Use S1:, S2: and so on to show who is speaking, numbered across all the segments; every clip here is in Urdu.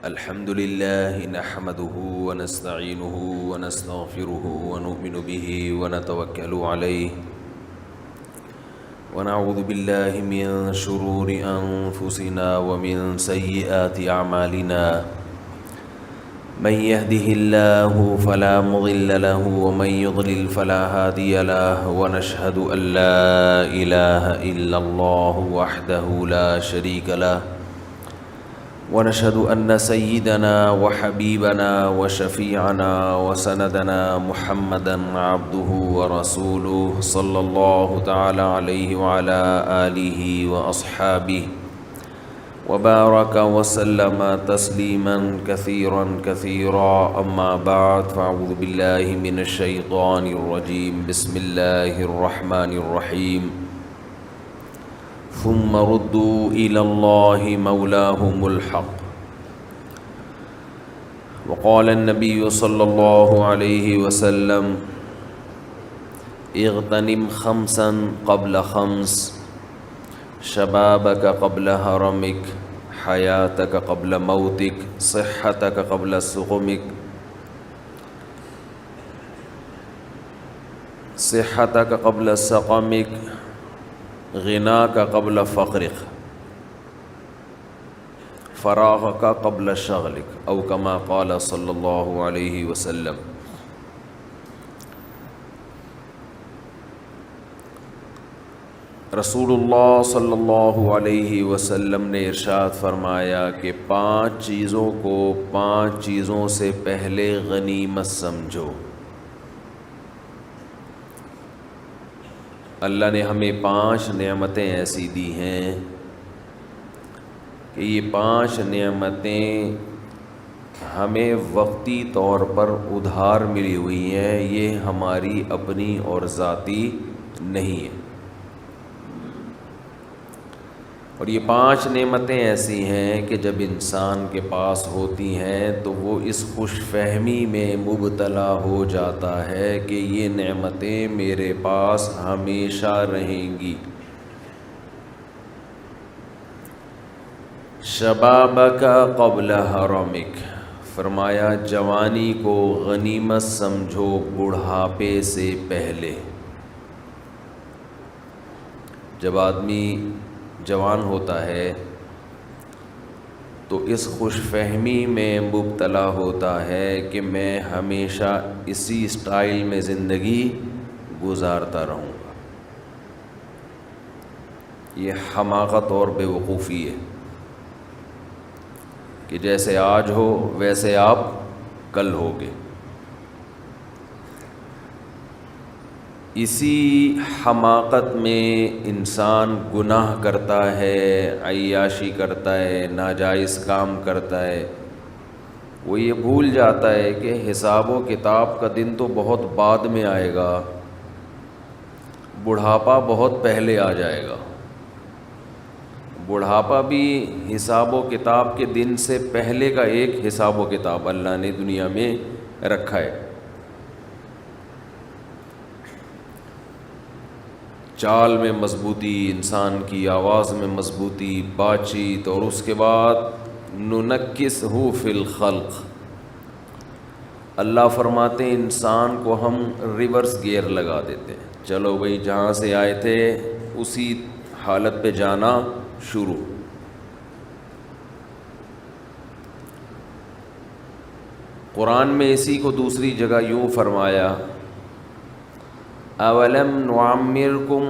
S1: الحمد لله نحمده ونستعينه ونستغفره ونؤمن به ونتوكل عليه ونعوذ بالله من شرور أنفسنا ومن سيئات أعمالنا من يهده الله فلا مضل له ومن يضلل فلا هادي له ونشهد أن لا إله إلا الله وحده لا شريك له ونشهد أن سيدنا وحبيبنا وشفيعنا وسندنا محمدا عبده ورسوله صلى الله تعالى عليه وعلى آله وأصحابه وبارك وسلم تسليما كثيرا كثيرا أما بعد فأعوذ بالله من الشيطان الرجيم بسم الله الرحمن الرحيم ثم ردوا إلى الله مولاهم الحق وقال النبي صلى الله عليه وسلم اغتنم خمسا قبل خمس شبابك قبل هرمك حياتك قبل موتك صحتك قبل سقمك صحتك قبل سقمك غناك قبل فقرك فراغك قبل شغلك او كما قال صلی اللہ علیہ وسلم۔ رسول اللہ صلی اللہ علیہ وسلم نے ارشاد فرمایا کہ 5 چیزوں کو 5 چیزوں سے پہلے غنیمت سمجھو۔ اللہ نے ہمیں 5 نعمتیں ایسی دی ہیں کہ یہ 5 نعمتیں ہمیں وقتی طور پر ادھار ملی ہوئی ہیں، یہ ہماری اپنی اور ذاتی نہیں ہیں۔ اور یہ 5 نعمتیں ایسی ہیں کہ جب انسان کے پاس ہوتی ہیں تو وہ اس خوش فہمی میں مبتلا ہو جاتا ہے کہ یہ نعمتیں میرے پاس ہمیشہ رہیں گی۔ شبابک قبل حرمک، فرمایا جوانی کو غنیمت سمجھو بڑھاپے سے پہلے۔ جب آدمی جوان ہوتا ہے تو اس خوش فہمی میں مبتلا ہوتا ہے کہ میں ہمیشہ اسی سٹائل میں زندگی گزارتا رہوں گا۔ یہ حماقت اور بے وقوفی ہے کہ جیسے آج ہو ویسے آپ کل ہوگے۔ اسی حماقت میں انسان گناہ کرتا ہے، عیاشی کرتا ہے، ناجائز کام کرتا ہے۔ وہ یہ بھول جاتا ہے کہ حساب و کتاب کا دن تو بہت بعد میں آئے گا، بڑھاپا بہت پہلے آ جائے گا۔ بڑھاپا بھی حساب و کتاب کے دن سے پہلے کا ایک حساب و کتاب اللہ نے دنیا میں رکھا ہے۔ چال میں مضبوطی، انسان کی آواز میں مضبوطی، بات چیت، اور اس کے بعد ننکسہ فی الخلق، اللہ فرماتے ہیں انسان کو ہم ریورس گیئر لگا دیتے ہیں، چلو بھئی جہاں سے آئے تھے اسی حالت پہ جانا شروع۔ قرآن میں اسی کو دوسری جگہ یوں فرمایا اولم نعمرکم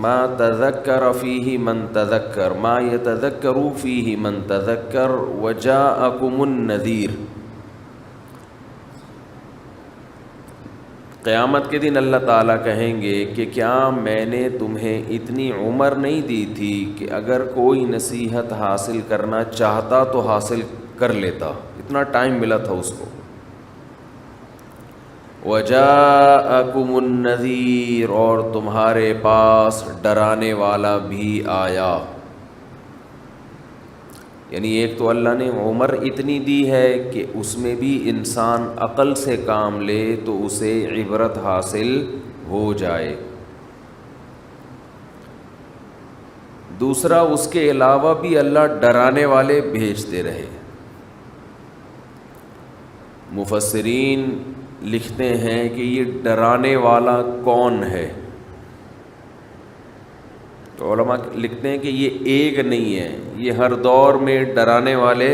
S1: ما تذکر فیہ من تذکر ما یتذکر فیہ من تذکر وجاءکم النذیر۔ قیامت کے دن اللہ تعالیٰ کہیں گے کہ کیا میں نے تمہیں اتنی عمر نہیں دی تھی کہ اگر کوئی نصیحت حاصل کرنا چاہتا تو حاصل کر لیتا، اتنا ٹائم ملا تھا اس کو۔ وَجَاءَكُمُ النَّذِيرُ، اور تمہارے پاس ڈرانے والا بھی آیا۔ یعنی ایک تو اللہ نے عمر اتنی دی ہے کہ اس میں بھی انسان عقل سے کام لے تو اسے عبرت حاصل ہو جائے۔ دوسرا اس کے علاوہ بھی اللہ ڈرانے والے بھیجتے رہے۔ مفسرین لکھتے ہیں کہ یہ ڈرانے والا کون ہے. تو علماء لکھتے ہیں کہ یہ ایک نہیں ہے، یہ ہر دور میں ڈرانے والے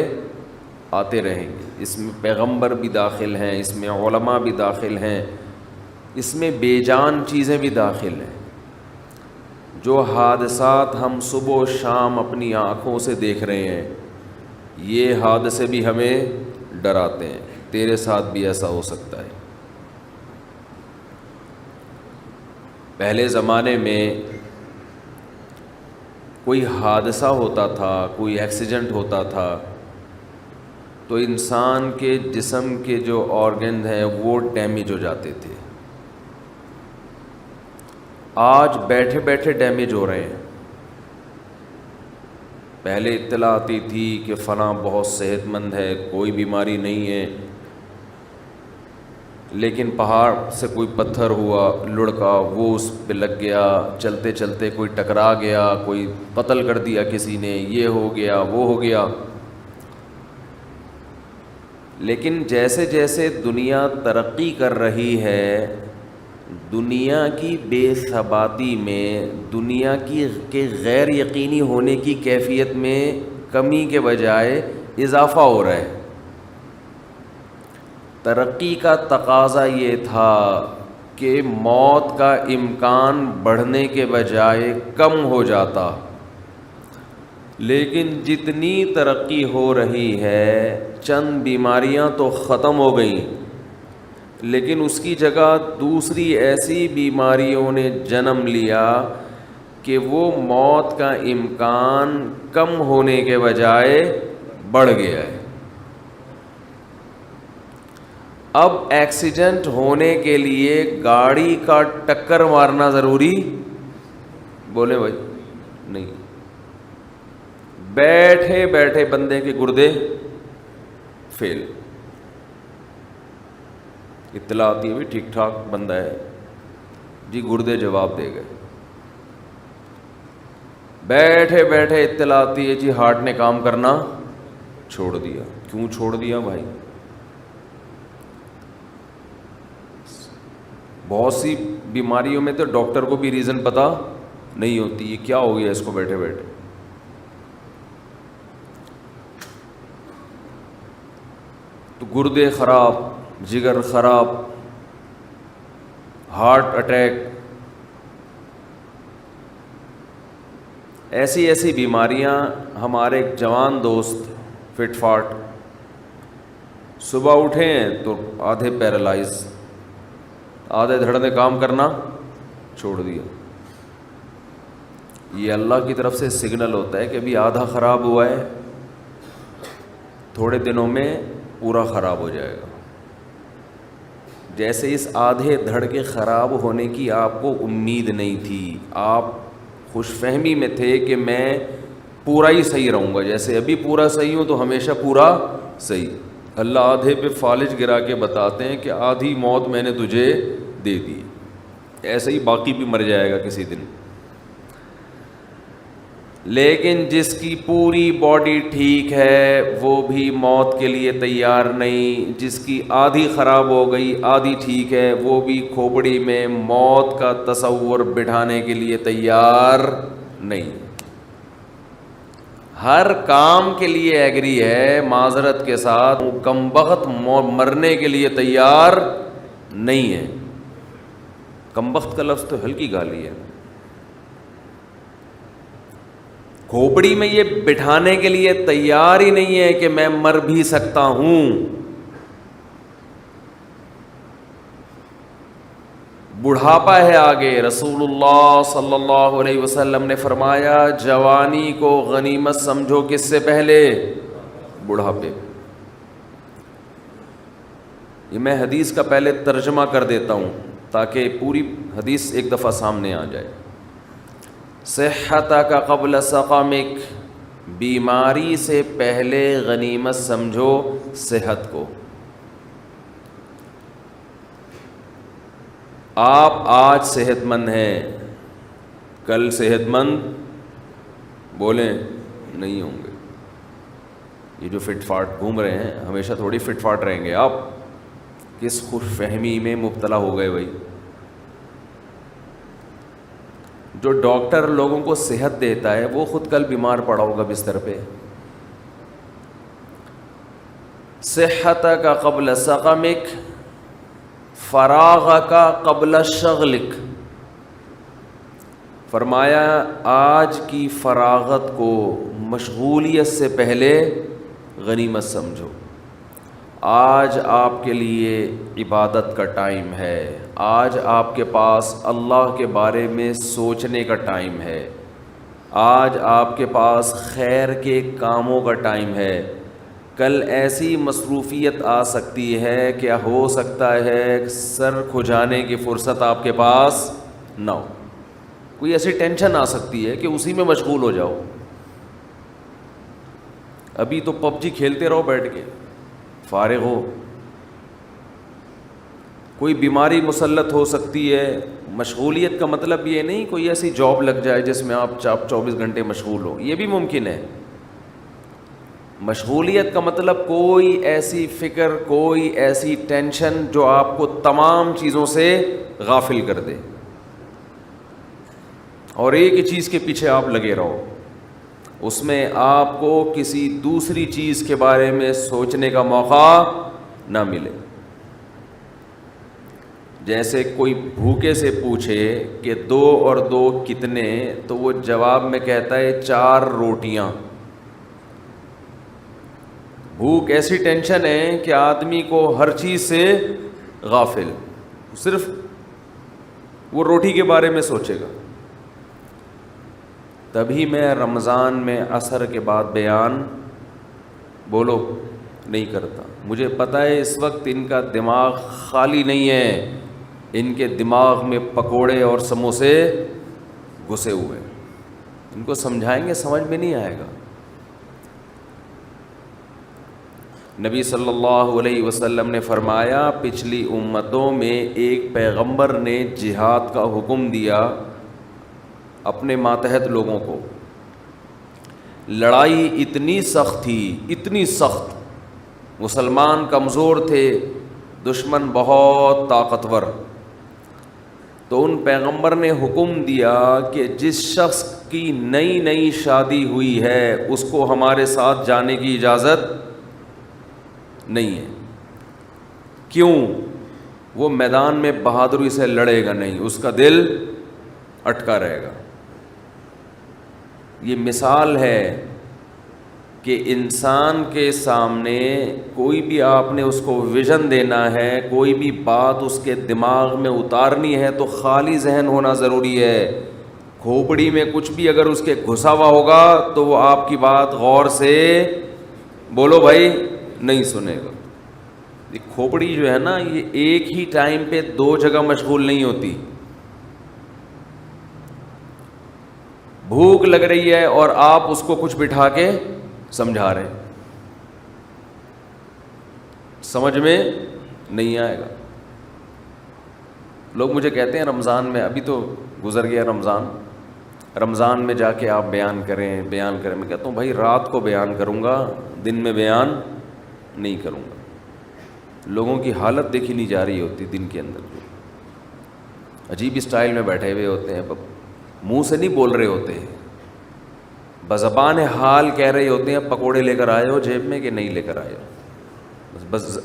S1: آتے رہیں گے. اس میں پیغمبر بھی داخل ہیں، اس میں علماء بھی داخل ہیں، اس میں بے جان چیزیں بھی داخل ہیں. جو حادثات ہم صبح و شام اپنی آنکھوں سے دیکھ رہے ہیں، یہ حادثے بھی ہمیں ڈراتے ہیں. تیرے ساتھ بھی ایسا ہو سکتا ہے. پہلے زمانے میں کوئی حادثہ ہوتا تھا، کوئی ایکسیڈنٹ ہوتا تھا، تو انسان کے جسم کے جو آرگن ہیں وہ ڈیمیج ہو جاتے تھے. آج بیٹھے بیٹھے ڈیمیج ہو رہے ہیں. پہلے اطلاع آتی تھی کہ فلاں بہت صحت مند ہے، کوئی بیماری نہیں ہے، لیکن پہاڑ سے کوئی پتھر ہوا لڑکا، وہ اس پہ لگ گیا، چلتے چلتے کوئی ٹکرا گیا، کوئی قتل کر دیا کسی نے، یہ ہو گیا وہ ہو گیا. لیکن جیسے جیسے دنیا ترقی کر رہی ہے، دنیا کی بے ثباتی میں، دنیا کے غیر یقینی ہونے کی کیفیت میں کمی کے بجائے اضافہ ہو رہا ہے. ترقی کا تقاضا یہ تھا کہ موت کا امکان بڑھنے کے بجائے کم ہو جاتا، لیکن جتنی ترقی ہو رہی ہے چند بیماریاں تو ختم ہو گئیں، لیکن اس کی جگہ دوسری ایسی بیماریوں نے جنم لیا کہ وہ موت کا امکان کم ہونے کے بجائے بڑھ گیا ہے. اب ایکسیڈنٹ ہونے کے لیے گاڑی کا ٹکر مارنا ضروری بولے بھائی نہیں. بیٹھے بیٹھے بندے کے گردے فیل، اطلاع آتی ہے بھی ٹھیک ٹھاک بندہ ہے جی، گردے جواب دے گئے. بیٹھے بیٹھے اطلاع آتی ہے جی ہارٹ نے کام کرنا چھوڑ دیا. کیوں چھوڑ دیا بھائی؟ بہت سی بیماریوں میں تو ڈاکٹر کو بھی ریزن پتہ نہیں ہوتی، یہ کیا ہو گیا اس کو بیٹھے بیٹھے. تو گردے خراب، جگر خراب، ہارٹ اٹیک، ایسی ایسی بیماریاں. ہمارے ایک جوان دوست فٹ فاٹ، صبح اٹھے ہیں تو آدھے پیرالائز، آدھے دھڑ نے کام کرنا چھوڑ دیا. یہ اللہ کی طرف سے سگنل ہوتا ہے کہ ابھی آدھا خراب ہوا ہے، تھوڑے دنوں میں پورا خراب ہو جائے گا. جیسے اس آدھے دھڑ کے خراب ہونے کی آپ کو امید نہیں تھی، آپ خوش فہمی میں تھے کہ میں پورا ہی صحیح رہوں گا، جیسے ابھی پورا صحیح ہوں تو ہمیشہ پورا صحیح. اللہ آدھے پہ فالج گرا کے بتاتے ہیں کہ آدھی موت میں نے تجھے دے دی، ایسے ہی باقی بھی مر جائے گا کسی دن. لیکن جس کی پوری باڈی ٹھیک ہے وہ بھی موت کے لیے تیار نہیں، جس کی آدھی خراب ہو گئی آدھی ٹھیک ہے وہ بھی کھوپڑی میں موت کا تصور بٹھانے کے لیے تیار نہیں. ہر کام کے لیے ایگری ہے، معذرت کے ساتھ کمبخت مرنے کے لیے تیار نہیں ہے. کمبخت کا لفظ تو ہلکی گالی ہے. کھوپڑی میں یہ بٹھانے کے لیے تیار ہی نہیں ہے کہ میں مر بھی سکتا ہوں. بڑھاپا ہے آگے. رسول اللہ صلی اللہ علیہ وسلم نے فرمایا جوانی کو غنیمت سمجھو کس سے پہلے؟ بڑھاپے. یہ میں حدیث کا پہلے ترجمہ کر دیتا ہوں تاکہ پوری حدیث ایک دفعہ سامنے آ جائے. صحتک قبل سقمک، بیماری سے پہلے غنیمت سمجھو صحت کو. آپ آج صحت مند ہیں، کل صحت مند بولیں نہیں ہوں گے. یہ جو فٹ فاٹ گھوم رہے ہیں ہمیشہ تھوڑی فٹ فاٹ رہیں گے آپ. کس خوش فہمی میں مبتلا ہو گئے بھائی. جو ڈاکٹر لوگوں کو صحت دیتا ہے وہ خود کل بیمار پڑا ہوگا بستر پہ. صحتک قبل سقمک فراغک قبل شغلک. فرمایا آج کی فراغت کو مشغولیت سے پہلے غنیمت سمجھو. آج آپ کے لیے عبادت کا ٹائم ہے. آج آپ کے پاس اللہ کے بارے میں سوچنے کا ٹائم ہے. آج آپ کے پاس خیر کے کاموں کا ٹائم ہے. کل ایسی مصروفیت آ سکتی ہے کہ ہو سکتا ہے سر کھجانے کی فرصت آپ کے پاس نہ ہو. کوئی ایسی ٹینشن آ سکتی ہے کہ اسی میں مشغول ہو جاؤ. ابھی تو پب جی کھیلتے رہو بیٹھ کے فارغ ہو. کوئی بیماری مسلط ہو سکتی ہے. مشغولیت کا مطلب یہ نہیں کوئی ایسی جاب لگ جائے جس میں آپ 24 گھنٹے مشغول ہو, یہ بھی ممکن ہے. مشغولیت کا مطلب کوئی ایسی فکر, کوئی ایسی ٹینشن جو آپ کو تمام چیزوں سے غافل کر دے اور ایک ہی چیز کے پیچھے آپ لگے رہو. اس میں آپ کو کسی دوسری چیز کے بارے میں سوچنے کا موقع نہ ملے. جیسے کوئی بھوکے سے پوچھے کہ 2 اور 2 کتنے, تو وہ جواب میں کہتا ہے 4 روٹیاں. بھوک ایسی ٹینشن ہے کہ آدمی کو ہر چیز سے غافل, صرف وہ روٹی کے بارے میں سوچے گا. تبھی میں رمضان میں عصر کے بعد بیان بولو نہیں کرتا. مجھے پتہ ہے اس وقت ان کا دماغ خالی نہیں ہے, ان کے دماغ میں پکوڑے اور سموسے گھسے ہوئے. ان کو سمجھائیں گے سمجھ میں نہیں آئے گا. نبی صلی اللہ علیہ وسلم نے فرمایا پچھلی امتوں میں ایک پیغمبر نے جہاد کا حکم دیا اپنے ماتحت لوگوں کو. لڑائی اتنی سخت تھی, اتنی سخت, مسلمان کمزور تھے, دشمن بہت طاقتور. تو ان پیغمبر نے حکم دیا کہ جس شخص کی نئی نئی شادی ہوئی ہے اس کو ہمارے ساتھ جانے کی اجازت نہیں ہے. کیوں؟ وہ میدان میں بہادری سے لڑے گا نہیں, اس کا دل اٹکا رہے گا. یہ مثال ہے کہ انسان کے سامنے کوئی بھی آپ نے اس کو ویژن دینا ہے, کوئی بھی بات اس کے دماغ میں اتارنی ہے تو خالی ذہن ہونا ضروری ہے. کھوپڑی میں کچھ بھی اگر اس کے گھسا ہوا ہوگا تو وہ آپ کی بات غور سے بولو بھائی نہیں سنے گا. یہ کھوپڑی جو ہے نا, یہ ایک ہی ٹائم پہ 2 جگہ مشغول نہیں ہوتی. بھوک لگ رہی ہے اور آپ اس کو کچھ بٹھا کے سمجھا رہے ہیں, سمجھ میں نہیں آئے گا. لوگ مجھے کہتے ہیں رمضان میں, ابھی تو گزر گیا رمضان میں جا کے آپ بیان کریں. میں کہتا ہوں بھائی رات کو بیان کروں گا, دن میں بیان نہیں کروں گا. لوگوں کی حالت دیکھی نہیں جا رہی ہوتی دن کے اندر, عجیب اسٹائل میں بیٹھے ہوئے ہوتے ہیں, منہ سے نہیں بول رہے ہوتے ہیں, بزبان حال کہہ رہے ہوتے ہیں پکوڑے لے کر آئے ہو جیب میں کہ نہیں لے کر آئے ہو بس.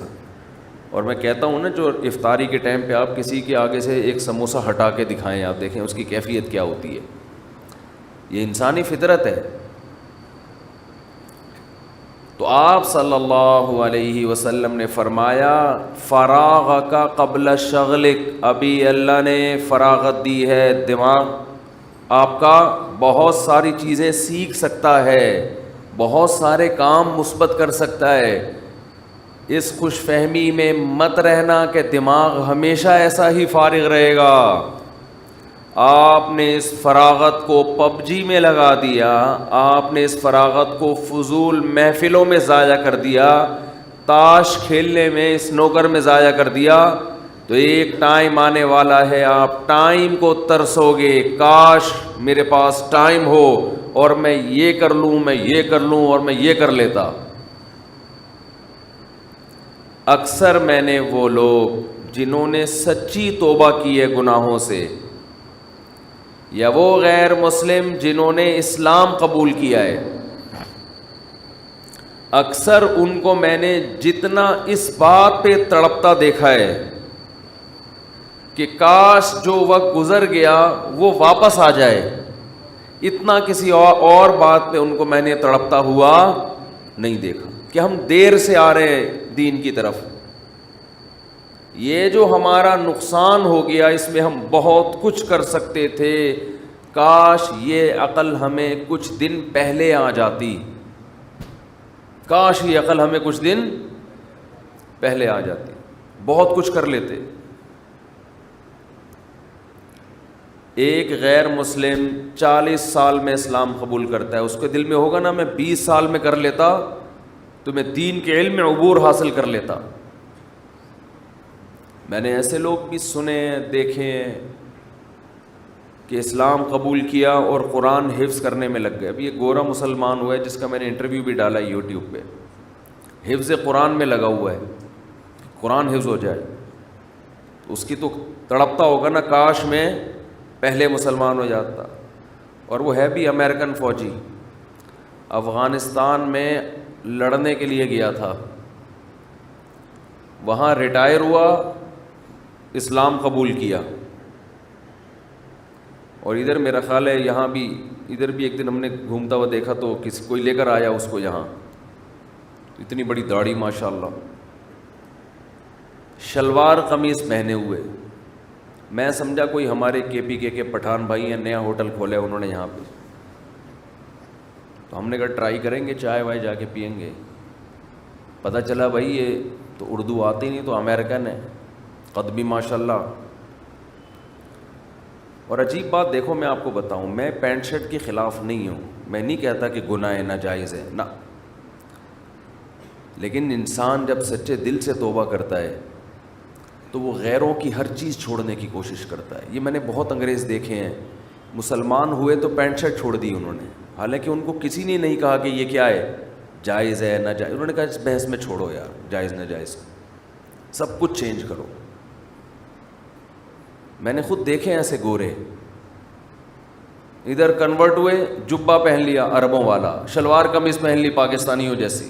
S1: اور میں کہتا ہوں نا, جو افطاری کے ٹائم پہ آپ کسی کے آگے سے ایک سموسہ ہٹا کے دکھائیں, آپ دیکھیں اس کی کیفیت کیا ہوتی ہے. یہ انسانی فطرت ہے. تو آپ صلی اللہ علیہ وسلم نے فرمایا فراغک قبل شغلک. ابھی اللہ نے فراغت دی ہے, دماغ آپ کا بہت ساری چیزیں سیکھ سکتا ہے, بہت سارے کام مثبت کر سکتا ہے. اس خوش فہمی میں مت رہنا کہ دماغ ہمیشہ ایسا ہی فارغ رہے گا. آپ نے اس فراغت کو پب جی میں لگا دیا, آپ نے اس فراغت کو فضول محفلوں میں ضائع کر دیا, تاش کھیلنے میں, اسنوکر میں ضائع کر دیا, تو ایک ٹائم آنے والا ہے آپ ٹائم کو ترسو گے, کاش میرے پاس ٹائم ہو اور میں یہ کر لوں, میں یہ کر لوں اور میں یہ کر لیتا. اکثر میں نے وہ لوگ جنہوں نے سچی توبہ کی ہے گناہوں سے، یا وہ غیر مسلم جنہوں نے اسلام قبول کیا ہے، اکثر ان کو میں نے جتنا اس بات پہ تڑپتا دیکھا ہے کہ کاش جو وقت گزر گیا وہ واپس آ جائے، اتنا کسی اور بات پہ ان کو میں نے تڑپتا ہوا نہیں دیکھا کہ ہم دیر سے آ رہے ہیں دین کی طرف۔ یہ جو ہمارا نقصان ہو گیا اس میں ہم بہت کچھ کر سکتے تھے، کاش یہ عقل ہمیں کچھ دن پہلے آ جاتی، کاش یہ عقل ہمیں کچھ دن پہلے آ جاتی، بہت کچھ کر لیتے۔ ایک غیر مسلم 40 سال میں اسلام قبول کرتا ہے، اس کے دل میں ہوگا نا میں 20 سال میں کر لیتا تو میں دین کے علم میں عبور حاصل کر لیتا۔ میں نے ایسے لوگ بھی سنے دیکھے ہیں کہ اسلام قبول کیا اور قرآن حفظ کرنے میں لگ گئے۔ ابھی ایک گورا مسلمان ہوا ہے جس کا میں نے انٹرویو بھی ڈالا ہے یوٹیوب پہ، حفظ قرآن میں لگا ہوا ہے، قرآن حفظ ہو جائے۔ اس کی تو تڑپتا ہوگا نا کاش میں پہلے مسلمان ہو جاتا۔ اور وہ ہے بھی امریکن فوجی، افغانستان میں لڑنے کے لیے گیا تھا، وہاں ریٹائر ہوا، اسلام قبول کیا۔ اور ادھر میرا خیال ہے یہاں بھی، ادھر بھی ایک دن ہم نے گھومتا ہوا دیکھا تو کسی کوئی لے کر آیا اس کو یہاں، اتنی بڑی داڑھی ماشاءاللہ، شلوار قمیص پہنے ہوئے۔ میں سمجھا کوئی ہمارے کے پی کے پٹھان بھائی ہیں، نیا ہوٹل کھولے انہوں نے یہاں پہ، تو ہم نے کہا ٹرائی کریں گے، چائے وائے جا کے پئیں گے۔ پتہ چلا بھائی یہ تو اردو آتی نہیں، تو امریکن ہے، قد بھی ماشاءاللہ۔ اور عجیب بات دیکھو، میں آپ کو بتاؤں، میں پینٹ شرٹ کے خلاف نہیں ہوں، میں نہیں کہتا کہ گناہ ہے ناجائز ہے، نہ، لیکن انسان جب سچے دل سے توبہ کرتا ہے تو وہ غیروں کی ہر چیز چھوڑنے کی کوشش کرتا ہے۔ یہ میں نے بہت انگریز دیکھے ہیں، مسلمان ہوئے تو پینٹ شرٹ چھوڑ دی انہوں نے، حالانکہ ان کو کسی نے نہیں کہا کہ یہ کیا ہے، جائز ہے ناجائز، انہوں نے کہا اس بحث میں چھوڑو یار، جائز ناجائز سب کچھ چینج کرو۔ میں نے خود دیکھے ایسے گورے، ادھر کنورٹ ہوئے، جبہ پہن لیا عربوں والا، شلوار قمیص پہن لی پاکستانیوں جیسی۔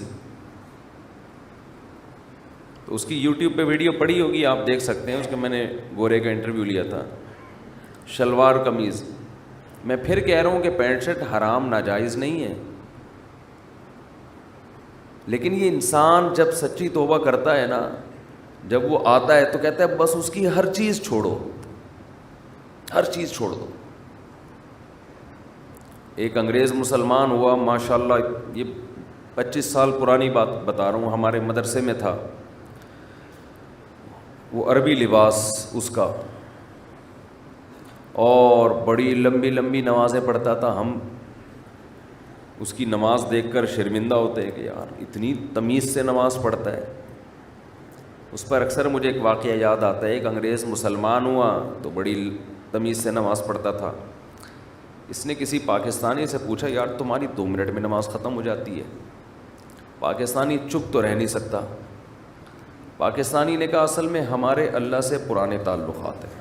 S1: تو اس کی یوٹیوب پہ ویڈیو پڑی ہوگی، آپ دیکھ سکتے ہیں، اس کے میں نے گورے کا انٹرویو لیا تھا، شلوار قمیض۔ میں پھر کہہ رہا ہوں کہ پینٹ شرٹ حرام ناجائز نہیں ہے، لیکن یہ انسان جب سچی توبہ کرتا ہے نا، جب وہ آتا ہے تو کہتا ہے بس اس کی ہر چیز چھوڑو، ہر چیز چھوڑ دو۔ ایک انگریز مسلمان ہوا ماشاءاللہ، یہ 25 سال پرانی بات بتا رہا ہوں، ہمارے مدرسے میں تھا، وہ عربی لباس اس کا، اور بڑی لمبی لمبی نمازیں پڑھتا تھا۔ ہم اس کی نماز دیکھ کر شرمندہ ہوتے ہیں کہ یار اتنی تمیز سے نماز پڑھتا ہے۔ اس پر اکثر مجھے ایک واقعہ یاد آتا ہے، ایک انگریز مسلمان ہوا تو بڑی تمیز سے نماز پڑھتا تھا۔ اس نے کسی پاکستانی سے پوچھا یار تمہاری 2 منٹ میں نماز ختم ہو جاتی ہے؟ پاکستانی چپ تو رہ نہیں سکتا۔ پاکستانی نے کہا اصل میں ہمارے اللہ سے پرانے تعلقات ہیں،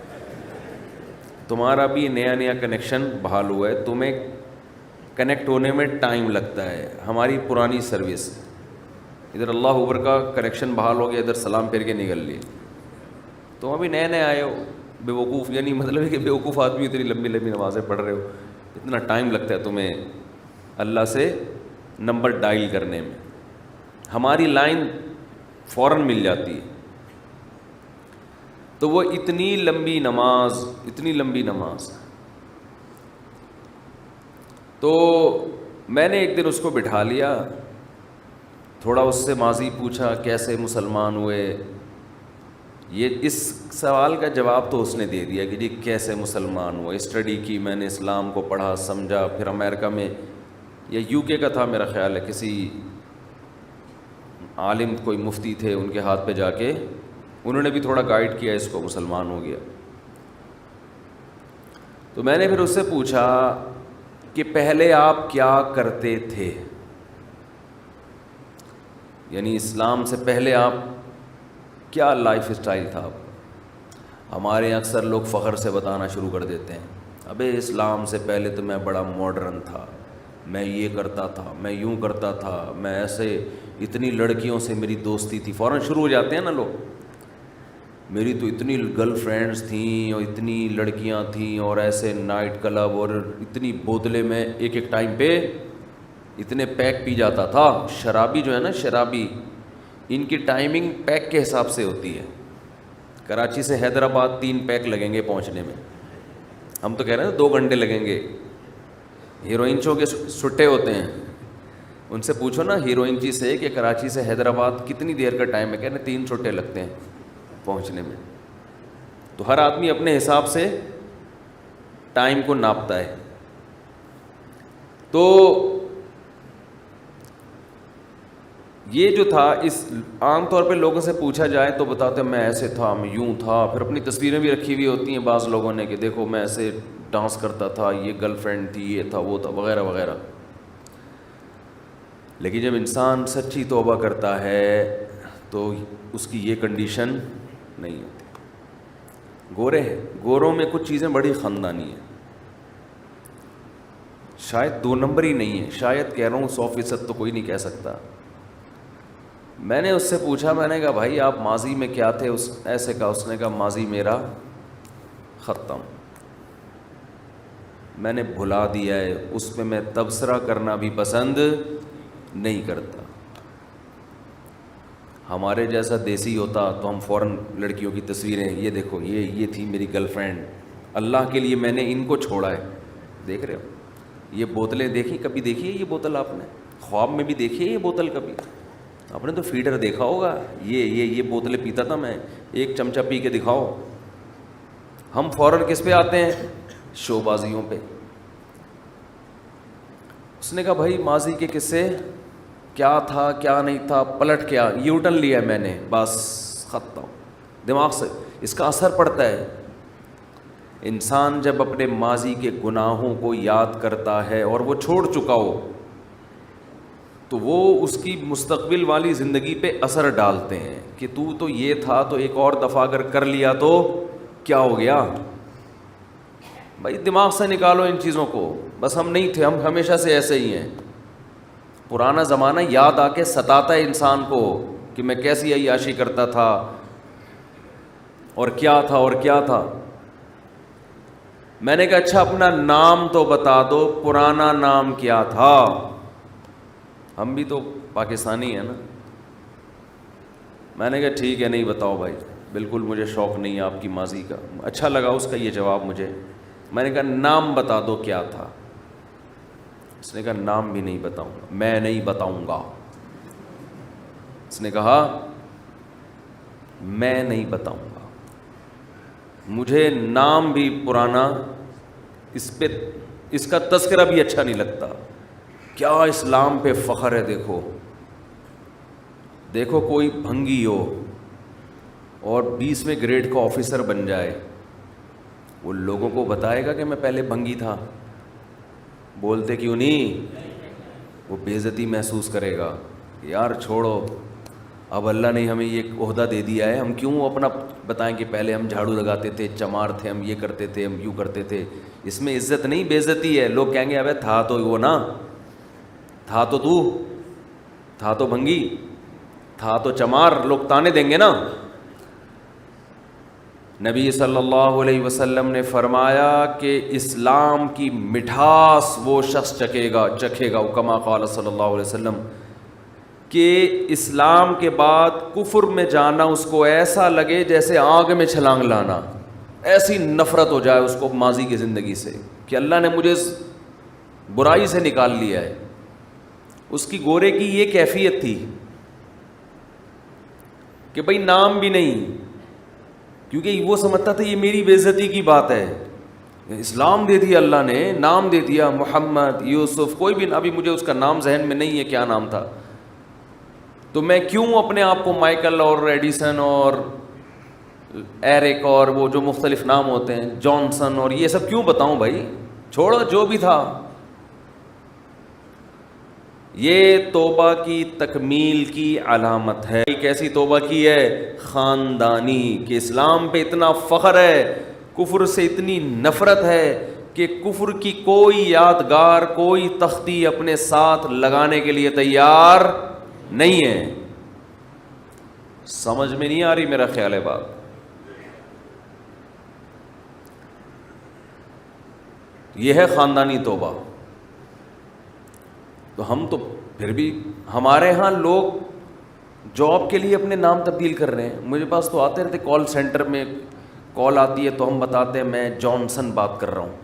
S1: تمہارا بھی نیا نیا کنیکشن بحال ہوا ہے، تمہیں کنیکٹ ہونے میں ٹائم لگتا ہے، ہماری پرانی سروس، ادھر اللہ اکبر کا کنیکشن بحال ہو گیا، ادھر سلام پھیر کے نکل لیے، تم ابھی نئے نئے آئے ہو، بے وقوف، یعنی مطلب ہے کہ بے وقوف آدمی اتنی لمبی لمبی نمازیں پڑھ رہے ہو، اتنا ٹائم لگتا ہے تمہیں اللہ سے نمبر ڈائل کرنے میں، ہماری لائن فوراً مل جاتی ہے۔ تو وہ اتنی لمبی نماز، تو میں نے ایک دن اس کو بٹھا لیا، تھوڑا اس سے ماضی پوچھا، کیسے مسلمان ہوئے، یہ اس سوال کا جواب تو اس نے دے دیا کہ جی کیسے مسلمان ہوئے، اسٹڈی کی میں نے، اسلام کو پڑھا سمجھا، پھر امریکہ میں یا یو کے کا تھا میرا خیال ہے، کسی عالم کوئی مفتی تھے ان کے ہاتھ پہ جا کے انہوں نے بھی تھوڑا گائیڈ کیا، اس کو مسلمان ہو گیا۔ تو میں نے پھر اس سے پوچھا کہ پہلے آپ کیا کرتے تھے، یعنی اسلام سے پہلے آپ کیا لائف اسٹائل تھا. ہمارے اکثر لوگ فخر سے بتانا شروع کر دیتے ہیں, ابے اسلام سے پہلے تو میں بڑا ماڈرن تھا, میں یہ کرتا تھا, میں یوں کرتا تھا, میں ایسے, اتنی لڑکیوں سے میری دوستی تھی. فوراً شروع ہو جاتے ہیں نا لوگ, میری تو اتنی گرل فرینڈز تھیں اور اتنی لڑکیاں تھیں اور ایسے نائٹ کلب اور اتنی بوتلیں میں ایک ٹائم پہ اتنے پیک پی جاتا تھا. شرابی جو ہے نا, شرابی, ان کی ٹائمنگ پیک کے حساب سے ہوتی ہے. کراچی سے حیدرآباد 3 پیک لگیں گے پہنچنے میں, ہم تو کہہ رہے ہیں 2 گھنٹے لگیں گے. ہیروئن چو کے سٹے ہوتے ہیں, ان سے پوچھو نا ہیروئن چی سے کہ کراچی سے حیدرآباد کتنی دیر کا ٹائم ہے, کہہ رہے 3 چھٹے لگتے ہیں پہنچنے میں. تو ہر آدمی اپنے حساب سے ٹائم کو ناپتا ہے. تو یہ جو تھا, اس عام طور پہ لوگوں سے پوچھا جائے تو بتاتے ہیں میں ایسے تھا, میں یوں تھا. پھر اپنی تصویریں بھی رکھی ہوئی ہوتی ہیں بعض لوگوں نے کہ دیکھو میں ایسے ڈانس کرتا تھا, یہ گرل فرینڈ تھی, یہ تھا, وہ تھا, وغیرہ وغیرہ. لیکن جب انسان سچی توبہ کرتا ہے تو اس کی یہ کنڈیشن نہیں ہوتی. گورے ہیں, گوروں میں کچھ چیزیں بڑی خاندانی ہیں, شاید 2 نمبر ہی نہیں ہے, شاید کہہ رہا ہوں 100% تو کوئی نہیں کہہ سکتا. میں نے اس سے پوچھا, میں نے کہا بھائی آپ ماضی میں کیا تھے, ایسے کہا, اس نے کہا ماضی میرا ختم, میں نے بھلا دیا ہے, اس پہ میں تبصرہ کرنا بھی پسند نہیں کرتا. ہمارے جیسا دیسی ہوتا تو ہم فوراً لڑکیوں کی تصویریں, یہ دیکھو یہ تھی میری گرل فرینڈ, اللہ کے لیے میں نے ان کو چھوڑا ہے. دیکھ رہے ہو یہ بوتلیں دیکھی, کبھی دیکھی ہے یہ بوتل آپ نے, خواب میں بھی دیکھی ہے یہ بوتل کبھی؟ آپ نے تو فیڈر دیکھا ہوگا, یہ بوتلیں پیتا تھا میں, 1 چمچہ پی کے دکھاؤ. ہم فوراً کس پہ آتے ہیں, شو بازیوں پہ. اس نے کہا بھائی ماضی کے قصے کیا تھا کیا نہیں تھا, پلٹ کیا, یو ٹرن لیا میں نے, بس ختم. دماغ سے اس کا اثر پڑتا ہے. انسان جب اپنے ماضی کے گناہوں کو یاد کرتا ہے اور وہ چھوڑ چکا ہو تو وہ اس کی مستقبل والی زندگی پہ اثر ڈالتے ہیں کہ تو یہ تھا, تو ایک اور دفعہ اگر کر لیا تو کیا ہو گیا. بھائی دماغ سے نکالو ان چیزوں کو, بس ہم نہیں تھے, ہم ہمیشہ سے ایسے ہی ہیں. پرانا زمانہ یاد آ کے ستاتا ہے انسان کو کہ میں کیسی عیاشی کرتا تھا اور کیا تھا اور کیا تھا. میں نے کہا اچھا اپنا نام تو بتا دو, پرانا نام کیا تھا؟ ہم بھی تو پاکستانی ہیں نا. میں نے کہا ٹھیک ہے نہیں بتاؤ بھائی, بالکل مجھے شوق نہیں ہے آپ کی ماضی کا. اچھا لگا اس کا یہ جواب مجھے. میں نے کہا نام بتا دو کیا تھا. اس نے کہا نام بھی نہیں بتاؤں گا, میں نہیں بتاؤں گا. اس نے کہا میں نہیں بتاؤں گا, مجھے نام بھی پرانا, اس کا تذکرہ بھی اچھا نہیں لگتا. کیا اسلام پہ فخر ہے. دیکھو کوئی بھنگی ہو اور 20ویں گریڈ کا آفیسر بن جائے, وہ لوگوں کو بتائے گا کہ میں پہلے بھنگی تھا؟ بولتے کیوں نہیں؟ وہ بے عزتی محسوس کرے گا. یار چھوڑو, اب اللہ نے ہمیں یہ عہدہ دے دیا ہے, ہم کیوں اپنا بتائیں کہ پہلے ہم جھاڑو لگاتے تھے, چمار تھے, ہم یہ کرتے تھے, ہم یوں کرتے تھے. اس میں عزت نہیں بے عزتی ہے. لوگ کہیں گے ابے تھا تو وہ نا, تھا تو بھنگی, تھا تو چمار, لوگ تانے دیں گے نا. نبی صلی اللہ علیہ وسلم نے فرمایا کہ اسلام کی مٹھاس وہ شخص چکھے گا, کما قال صلی اللہ علیہ وسلم, کہ اسلام کے بعد کفر میں جانا اس کو ایسا لگے جیسے آگ میں چھلانگ لانا. ایسی نفرت ہو جائے اس کو ماضی کی زندگی سے کہ اللہ نے مجھے برائی سے نکال لیا ہے. اس کی گورے کی یہ کیفیت تھی کہ بھئی نام بھی نہیں, کیونکہ وہ سمجھتا تھا یہ میری بے عزتی کی بات ہے. اسلام دے دیا اللہ نے, نام دے دیا محمد, یوسف, کوئی بھی, ابھی مجھے اس کا نام ذہن میں نہیں ہے کیا نام تھا, تو میں کیوں اپنے آپ کو مائیکل اور ایڈیسن اور ایرک اور وہ جو مختلف نام ہوتے ہیں, جانسن اور یہ سب کیوں بتاؤں بھائی؟ چھوڑو جو بھی تھا. یہ توبہ کی تکمیل کی علامت ہے. کیسی توبہ کی ہے؟ خاندانی, کہ اسلام پہ اتنا فخر ہے, کفر سے اتنی نفرت ہے کہ کفر کی کوئی یادگار, کوئی تختی اپنے ساتھ لگانے کے لیے تیار نہیں ہے. سمجھ میں نہیں آ رہی میرا خیال ہے بات؟ یہ ہے خاندانی توبہ. تو ہم تو پھر بھی, ہمارے ہاں لوگ جاب کے لیے اپنے نام تبدیل کر رہے ہیں. مجھے پاس تو آتے رہتے, کال سینٹر میں کال آتی ہے تو ہم بتاتے ہیں میں جانسن بات کر رہا ہوں.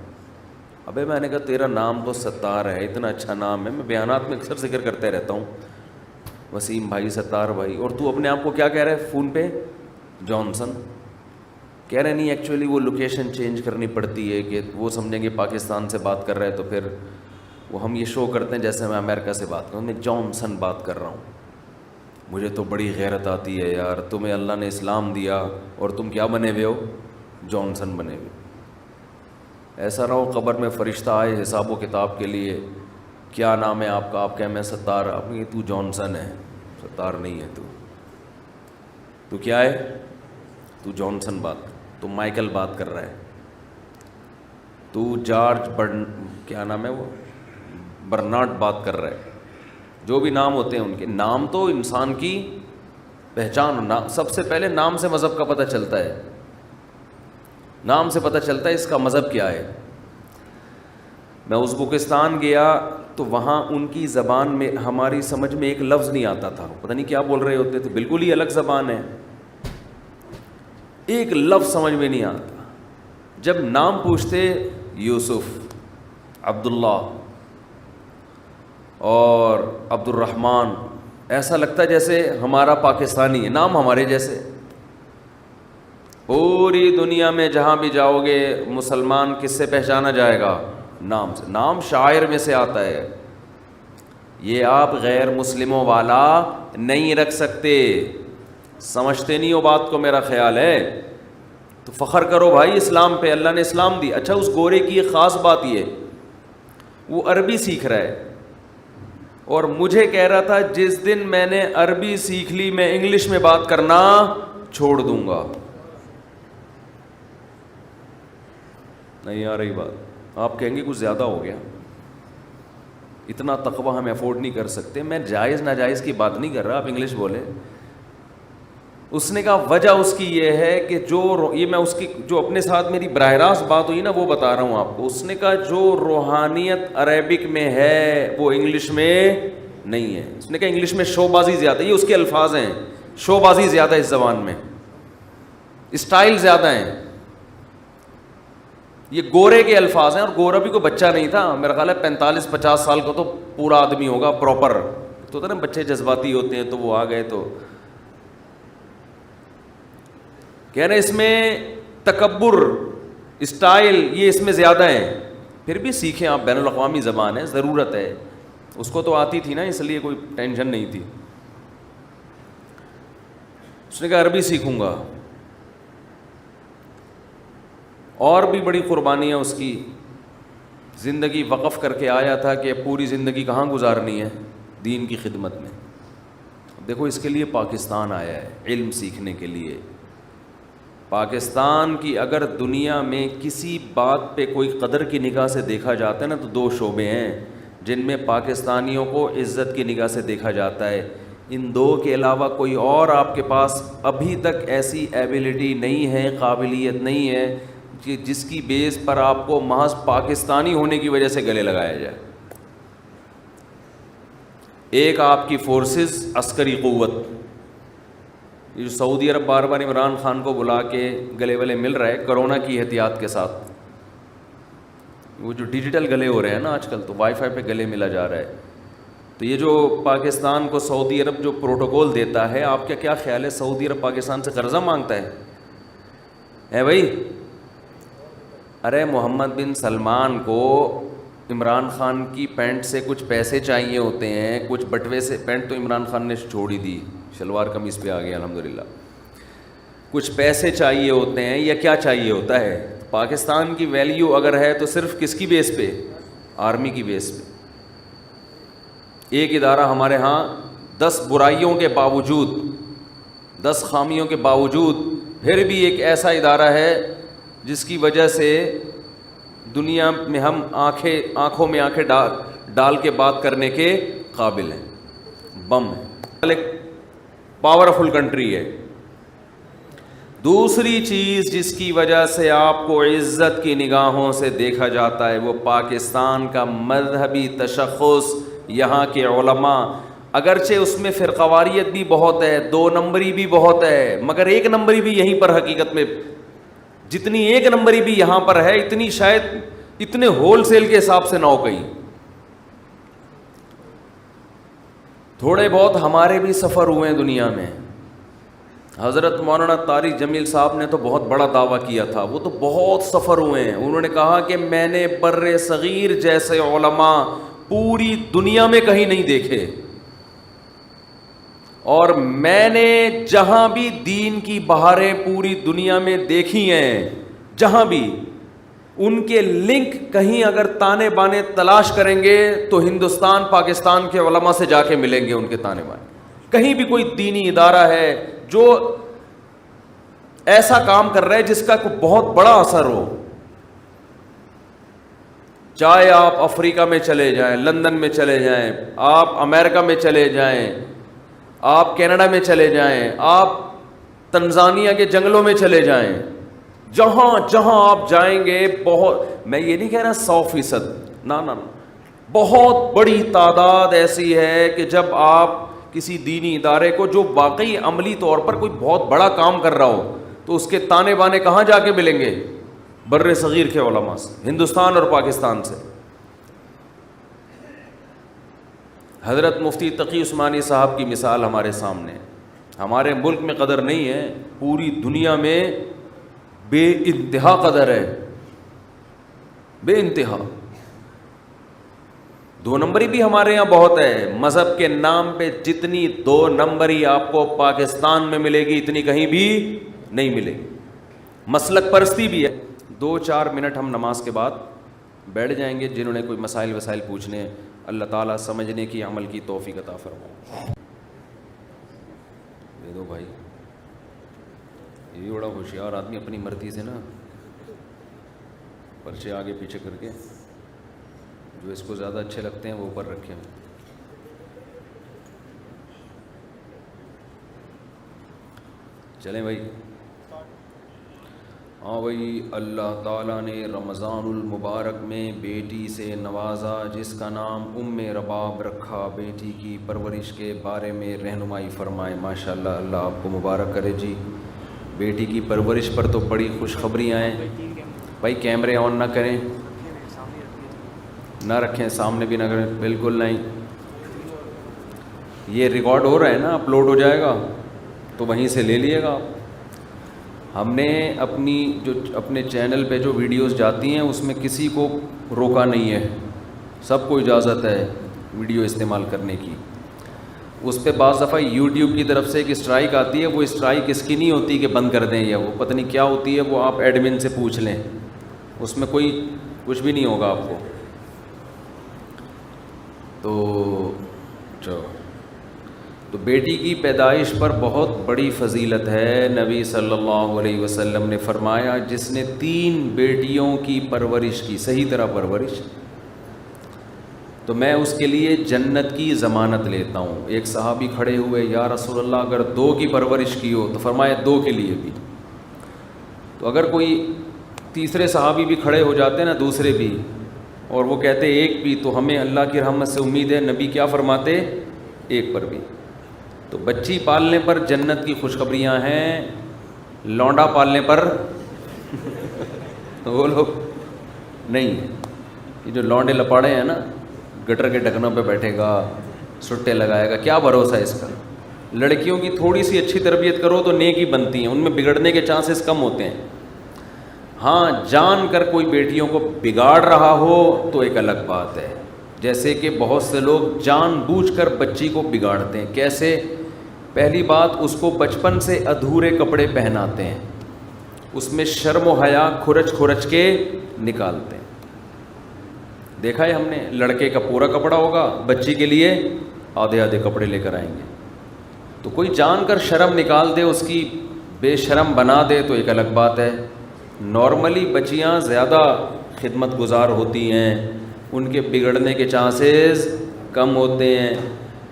S1: ابے میں نے کہا تیرا نام تو ستار ہے, اتنا اچھا نام ہے, میں بیانات میں اکثر ذکر کرتے رہتا ہوں, وسیم بھائی, ستار بھائی, اور تو اپنے آپ کو کیا کہہ رہا ہے فون پہ؟ جانسن. کہہ رہے نہیں, ایکچولی وہ لوکیشن چینج کرنی پڑتی ہے کہ وہ سمجھیں گے پاکستان سے بات کر رہے ہیں, تو پھر وہ ہم یہ شو کرتے ہیں جیسے میں امریکہ سے بات کروں, میں جانسن بات کر رہا ہوں. مجھے تو بڑی غیرت آتی ہے یار, تمہیں اللہ نے اسلام دیا اور تم کیا بنے ہوئے ہو؟ جانسن بنے ہوئے. ایسا نہ ہو قبر میں فرشتہ آئے حساب و کتاب کے لیے, کیا نام ہے آپ کا؟ آپ کہیں میں ستار. آپ کہیں تو جانسن ہے, ستار نہیں ہے. تو کیا ہے؟ تو جانسن بات, تو مائیکل بات کر رہا ہے, تو جارج کیا نام ہے وہ, برنارڈ بات کر رہا ہے. جو بھی نام ہوتے ہیں ان کے نام تو انسان کی پہچان, سب سے پہلے نام سے مذہب کا پتہ چلتا ہے. نام سے پتہ چلتا ہے اس کا مذہب کیا ہے. میں ازبکستان گیا تو وہاں ان کی زبان میں ہماری سمجھ میں ایک لفظ نہیں آتا تھا, پتہ نہیں کیا بول رہے ہوتے, تو بالکل ہی الگ زبان ہے, ایک لفظ سمجھ میں نہیں آتا. جب نام پوچھتے یوسف, عبداللہ اور عبد الرحمن, ایسا لگتا جیسے ہمارا پاکستانی ہے, نام ہمارے جیسے. پوری دنیا میں جہاں بھی جاؤ گے مسلمان کس سے پہچانا جائے گا؟ نام سے. نام شاعر میں سے آتا ہے. یہ آپ غیر مسلموں والا نہیں رکھ سکتے. سمجھتے نہیں ہو بات کو, میرا خیال ہے. تو فخر کرو بھائی اسلام پہ, اللہ نے اسلام دی. اچھا اس گورے کی ایک خاص بات یہ, وہ عربی سیکھ رہا ہے اور مجھے کہہ رہا تھا جس دن میں نے عربی سیکھ لی میں انگلش میں بات کرنا چھوڑ دوں گا. نہیں آ رہی بات؟ آپ کہیں گے کچھ زیادہ ہو گیا, اتنا تقویٰ ہم افورڈ نہیں کر سکتے. میں جائز ناجائز کی بات نہیں کر رہا, آپ انگلش بولیں. اس نے کہا وجہ اس کی یہ ہے کہ یہ میں اس کی جو اپنے ساتھ میری براہ راست بات ہوئی نا وہ بتا رہا ہوں آپ کو. اس نے کہا جو روحانیت عربک میں ہے وہ انگلش میں نہیں ہے. اس نے کہا انگلش میں شو بازی زیادہ, یہ اس کے الفاظ ہیں, شو بازی زیادہ اس زبان میں, اسٹائل زیادہ ہیں. یہ گورے کے الفاظ ہیں, اور گورا بھی کوئی بچہ نہیں تھا, میرا خیال ہے 45-50 سال کا تو پورا آدمی ہوگا پراپر. تو ہوتا نا بچے جذباتی ہوتے ہیں, تو وہ آ گئے تو کہہ رہے اس میں تکبر, اسٹائل یہ اس میں زیادہ ہیں. پھر بھی سیکھیں آپ, بین الاقوامی زبان ہے, ضرورت ہے. اس کو تو آتی تھی نا, اس لیے کوئی ٹینشن نہیں تھی. اس نے کہا عربی سیکھوں گا. اور بھی بڑی قربانیاں اس کی, زندگی وقف کر کے آیا تھا کہ پوری زندگی کہاں گزارنی ہے؟ دین کی خدمت میں. دیکھو اس کے لیے پاکستان آیا ہے علم سیکھنے کے لیے. پاکستان کی اگر دنیا میں کسی بات پہ کوئی قدر کی نگاہ سے دیکھا جاتا ہے نا, تو 2 شعبے ہیں جن میں پاکستانیوں کو عزت کی نگاہ سے دیکھا جاتا ہے. ان 2 کے علاوہ کوئی اور آپ کے پاس ابھی تک ایسی ایبلٹی نہیں ہے, قابلیت نہیں ہے کہ جس کی بیس پر آپ کو محض پاکستانی ہونے کی وجہ سے گلے لگایا جائے. ایک آپ کی فورسز, عسکری قوت, یہ جو سعودی عرب بار بار عمران خان کو بلا کے گلے والے مل رہا ہے کرونا کی احتیاط کے ساتھ. وہ جو ڈیجیٹل گلے ہو رہے ہیں نا آج کل, تو وائی فائی پہ گلے ملا جا رہا ہے. تو یہ جو پاکستان کو سعودی عرب جو پروٹوکول دیتا ہے, آپ کا کیا خیال ہے سعودی عرب پاکستان سے قرضہ مانگتا ہے بھائی؟ ارے محمد بن سلمان کو عمران خان کی پینٹ سے کچھ پیسے چاہیے ہوتے ہیں, کچھ بٹوے سے. پینٹ تو عمران خان نے چھوڑ ہی دی, شلوار قمیص پہ آ گیا الحمدللہ. کچھ پیسے چاہیے ہوتے ہیں یا کیا چاہیے ہوتا ہے؟ پاکستان کی ویلیو اگر ہے تو صرف کس کی بیس پہ؟ آرمی کی بیس پہ. ایک ادارہ ہمارے ہاں 10 برائیوں کے باوجود، 10 خامیوں کے باوجود پھر بھی ایک ایسا ادارہ ہے جس کی وجہ سے دنیا میں ہم آنکھوں میں آنکھیں ڈال کے بات کرنے کے قابل ہیں، بم ہے، ایک پاورفل کنٹری ہے۔ دوسری چیز جس کی وجہ سے آپ کو عزت کی نگاہوں سے دیکھا جاتا ہے وہ پاکستان کا مذہبی تشخص، یہاں کے علماء، اگرچہ اس میں فرقواریت بھی بہت ہے، 2 نمبری بھی بہت ہے، مگر 1 نمبری بھی یہیں پر حقیقت میں جتنی 1 نمبری بھی یہاں پر ہے اتنی شاید اتنے ہول سیل کے حساب سے نہ ہو کہیں۔ تھوڑے بہت ہمارے بھی سفر ہوئے ہیں دنیا میں۔ حضرت مولانا طارق جمیل صاحب نے تو بہت بڑا دعویٰ کیا تھا، وہ تو بہت سفر ہوئے ہیں۔ انہوں نے کہا کہ میں نے بر صغیر جیسے علماء پوری دنیا میں کہیں نہیں دیکھے، اور میں نے جہاں بھی دین کی بہاریں پوری دنیا میں دیکھی ہیں، جہاں بھی ان کے لنک کہیں اگر تانے بانے تلاش کریں گے تو ہندوستان پاکستان کے علماء سے جا کے ملیں گے ان کے تانے بانے۔ کہیں بھی کوئی دینی ادارہ ہے جو ایسا کام کر رہا ہے جس کا کوئی بہت بڑا اثر ہو، چاہے آپ افریقہ میں چلے جائیں، لندن میں چلے جائیں، آپ امریکہ میں چلے جائیں، آپ کینیڈا میں چلے جائیں، آپ تنزانیہ کے جنگلوں میں چلے جائیں، جہاں جہاں آپ جائیں گے، بہت، میں یہ نہیں کہہ رہا 100%، نہ بہت بڑی تعداد ایسی ہے کہ جب آپ کسی دینی ادارے کو جو واقعی عملی طور پر کوئی بہت بڑا کام کر رہا ہو تو اس کے تانے بانے کہاں جا کے ملیں گے؟ بر صغیر کے علماء سے، ہندوستان اور پاکستان سے۔ حضرت مفتی تقی عثمانی صاحب کی مثال ہمارے سامنے، ہمارے ملک میں قدر نہیں ہے، پوری دنیا میں بے انتہا قدر ہے، بے انتہا۔ 2 نمبری بھی ہمارے یہاں بہت ہے، مذہب کے نام پہ جتنی 2 نمبری آپ کو پاکستان میں ملے گی اتنی کہیں بھی نہیں ملے گی۔ مسلک پرستی بھی ہے۔ 2-4 منٹ ہم نماز کے بعد بیٹھ جائیں گے، جنہوں نے کوئی مسائل وسائل پوچھنے ہیں، اللہ تعالیٰ سمجھنے کی، عمل کی توفیق عطا فرمائے۔ دے دو بھائی، یہ بڑا ہوشیار آدمی اپنی مرضی سے نا پرچے آگے پیچھے کر کے، جو اس کو زیادہ اچھے لگتے ہیں وہ اوپر رکھے ہیں۔ چلیں بھائی، ہاں بھائی، اللہ تعالیٰ نے رمضان المبارک میں بیٹی سے نوازا جس کا نام ام رباب رکھا، بیٹی کی پرورش کے بارے میں رہنمائی فرمائے۔ ماشاءاللہ، اللہ آپ کو مبارک کرے جی۔ بیٹی کی پرورش پر تو بڑی خوشخبریاں ہیں بھائی۔ کیمرے آن نہ کریں، نہ رکھیں، سامنے بھی نہ کریں، بالکل نہیں۔ یہ ریکارڈ ہو رہا ہے نا، اپلوڈ ہو جائے گا تو وہیں سے لے لیے گا۔ ہم نے اپنے چینل پہ جو ویڈیوز جاتی ہیں اس میں کسی کو روکا نہیں ہے، سب کو اجازت ہے ویڈیو استعمال کرنے کی۔ اس پہ بعض دفعہ یوٹیوب کی طرف سے ایک اسٹرائک آتی ہے، وہ اسٹرائک اس کی نہیں ہوتی کہ بند کر دیں، یا وہ پتہ نہیں کیا ہوتی ہے، وہ آپ ایڈمن سے پوچھ لیں، اس میں کوئی کچھ بھی نہیں ہوگا آپ کو۔ تو بیٹی کی پیدائش پر بہت بڑی فضیلت ہے۔ نبی صلی اللہ علیہ وسلم نے فرمایا جس نے 3 بیٹیوں کی پرورش کی، صحیح طرح پرورش، تو میں اس کے لیے جنت کی ضمانت لیتا ہوں۔ ایک صحابی کھڑے ہوئے، یا رسول اللہ اگر 2 کی پرورش کی ہو؟ تو فرمایا 2 کے لیے بھی۔ تو اگر کوئی تیسرے صحابی بھی کھڑے ہو جاتے ہیں نا، دوسرے بھی، اور وہ کہتے 1 بھی، تو ہمیں اللہ کی رحمت سے امید ہے، نبی کیا فرماتے؟ 1 پر بھی۔ تو بچی پالنے پر جنت کی خوشخبریاں ہیں، لونڈا پالنے پر وہ لوگ نہیں۔ یہ جو لونڈے لپاڑے ہیں نا، گٹر کے ڈھکنوں پہ بیٹھے گا، سٹے لگائے گا، کیا بھروسہ ہے اس کا؟ لڑکیوں کی تھوڑی سی اچھی تربیت کرو تو نیکی بنتی ہیں، ان میں بگڑنے کے چانسز کم ہوتے ہیں۔ ہاں، جان کر کوئی بیٹیوں کو بگاڑ رہا ہو تو ایک الگ بات ہے، جیسے کہ بہت سے لوگ جان بوجھ کر بچی کو بگاڑتے ہیں۔ کیسے؟ پہلی بات، اس کو بچپن سے ادھورے کپڑے پہناتے ہیں، اس میں شرم و حیا کھرچ کے نکالتے ہیں۔ دیکھا ہے ہم نے، لڑکے کا پورا کپڑا ہوگا، بچی کے لیے آدھے آدھے کپڑے لے کر آئیں گے. تو کوئی جان کر شرم نکال دے, اس کی بے شرم بنا دے تو ایک الگ بات ہے. نارملی بچیاں زیادہ خدمت گزار ہوتی ہیں, ان کے بگڑنے کے چانسز کم ہوتے ہیں.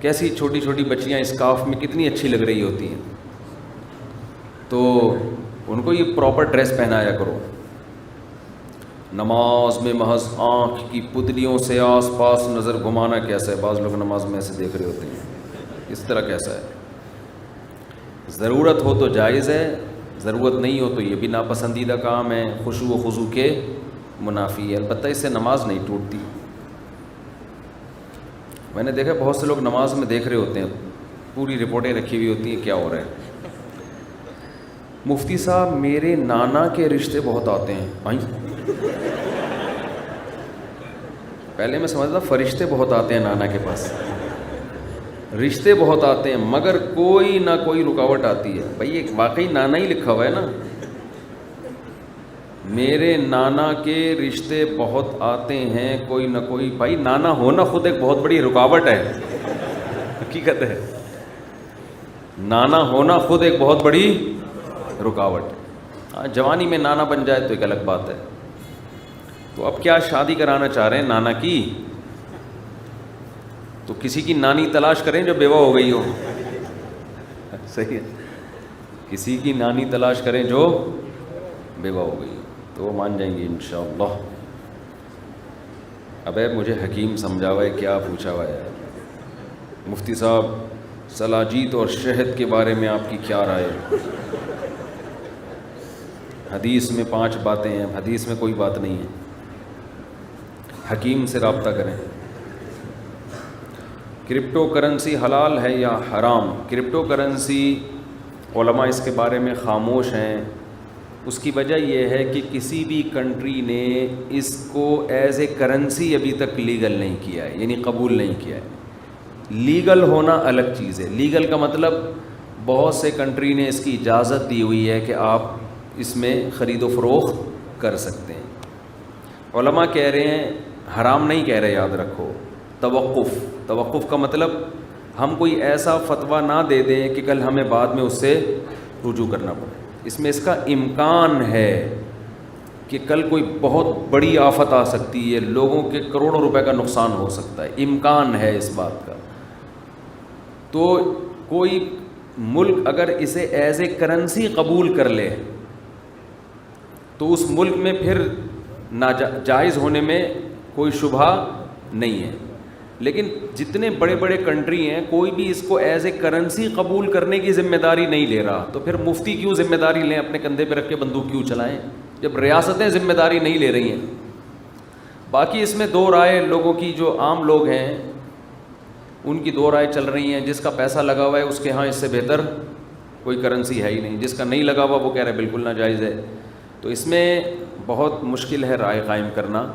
S1: کیسی چھوٹی چھوٹی بچیاں اسکارف میں کتنی اچھی لگ رہی ہوتی ہیں, تو ان کو یہ پراپر ڈریس پہنایا کرو. نماز میں محض آنکھ کی پتلیوں سے آس پاس نظر گھمانا کیسا ہے؟ بعض لوگ نماز میں ایسے دیکھ رہے ہوتے ہیں, اس طرح کیسا ہے؟ ضرورت ہو تو جائز ہے, ضرورت نہیں ہو تو یہ بھی ناپسندیدہ کام ہے, خشوع و خضوع کے منافی ہے. البتہ اس سے نماز نہیں ٹوٹتی. میں نے دیکھا بہت سے لوگ نماز میں دیکھ رہے ہوتے ہیں, پوری رپورٹیں رکھی ہوئی ہوتی ہیں کیا ہو رہا ہے. مفتی صاحب میرے نانا کے رشتے بہت آتے ہیں. پہلے میں سمجھتا فرشتے بہت آتے ہیں نانا کے پاس, رشتے بہت آتے ہیں مگر کوئی نہ کوئی رکاوٹ آتی ہے. بھائی ایک واقعی نانا ہی لکھا ہوا ہے نا, میرے نانا کے رشتے بہت آتے ہیں کوئی نہ کوئی. بھائی نانا ہونا خود ایک بہت بڑی رکاوٹ ہے, حقیقت ہے. نانا ہونا خود ایک بہت بڑی رکاوٹ ہے. ہاں جوانی میں نانا بن جائے تو ایک الگ بات ہے. تو اب کیا شادی کرانا چاہ رہے ہیں نانا کی؟ تو کسی کی نانی تلاش کریں جو بیوہ ہو گئی ہو. صحیح ہے, کسی کی نانی تلاش کریں جو بیوہ ہو گئی تو وہ مان جائیں گے انشاءاللہ. ابے مجھے حکیم سمجھا ہوا ہے, کیا پوچھا ہوا ہے مفتی صاحب سلاجید اور شہد کے بارے میں آپ کی کیا رائے ہے؟ حدیث میں 5 باتیں ہیں, حدیث میں کوئی بات نہیں ہے. حکیم سے رابطہ کریں. کرپٹو کرنسی حلال ہے یا حرام؟ کرپٹو کرنسی علماء اس کے بارے میں خاموش ہیں. اس کی وجہ یہ ہے کہ کسی بھی کنٹری نے اس کو ایز اے کرنسی ابھی تک لیگل نہیں کیا ہے, یعنی قبول نہیں کیا ہے. لیگل ہونا الگ چیز ہے. لیگل کا مطلب بہت سے کنٹری نے اس کی اجازت دی ہوئی ہے کہ آپ اس میں خرید و فروخت کر سکتے ہیں. علماء کہہ رہے ہیں حرام نہیں کہہ رہے, یاد رکھو. توقف کا مطلب ہم کوئی ایسا فتویٰ نہ دے دیں کہ کل ہمیں بعد میں اس سے رجوع کرنا پڑے. اس میں اس کا امکان ہے کہ کل کوئی بہت بڑی آفت آ سکتی ہے, لوگوں کے کروڑوں روپے کا نقصان ہو سکتا ہے, امکان ہے اس بات کا. تو کوئی ملک اگر اسے ایز اے کرنسی قبول کر لے تو اس ملک میں پھر جائز ہونے میں کوئی شبہ نہیں ہے. لیکن جتنے بڑے بڑے کنٹری ہیں کوئی بھی اس کو ایز اے کرنسی قبول کرنے کی ذمہ داری نہیں لے رہا, تو پھر مفتی کیوں ذمہ داری لیں, اپنے کندھے پہ رکھ کے بندوق کیوں چلائیں جب ریاستیں ذمہ داری نہیں لے رہی ہیں. باقی اس میں 2 رائے لوگوں کی, جو عام لوگ ہیں ان کی 2 رائے چل رہی ہیں. جس کا پیسہ لگا ہوا ہے اس کے ہاں اس سے بہتر کوئی کرنسی ہے ہی نہیں, جس کا نہیں لگا ہوا وہ کہہ رہے بالکل ناجائز ہے. تو اس میں بہت مشکل ہے رائے قائم کرنا.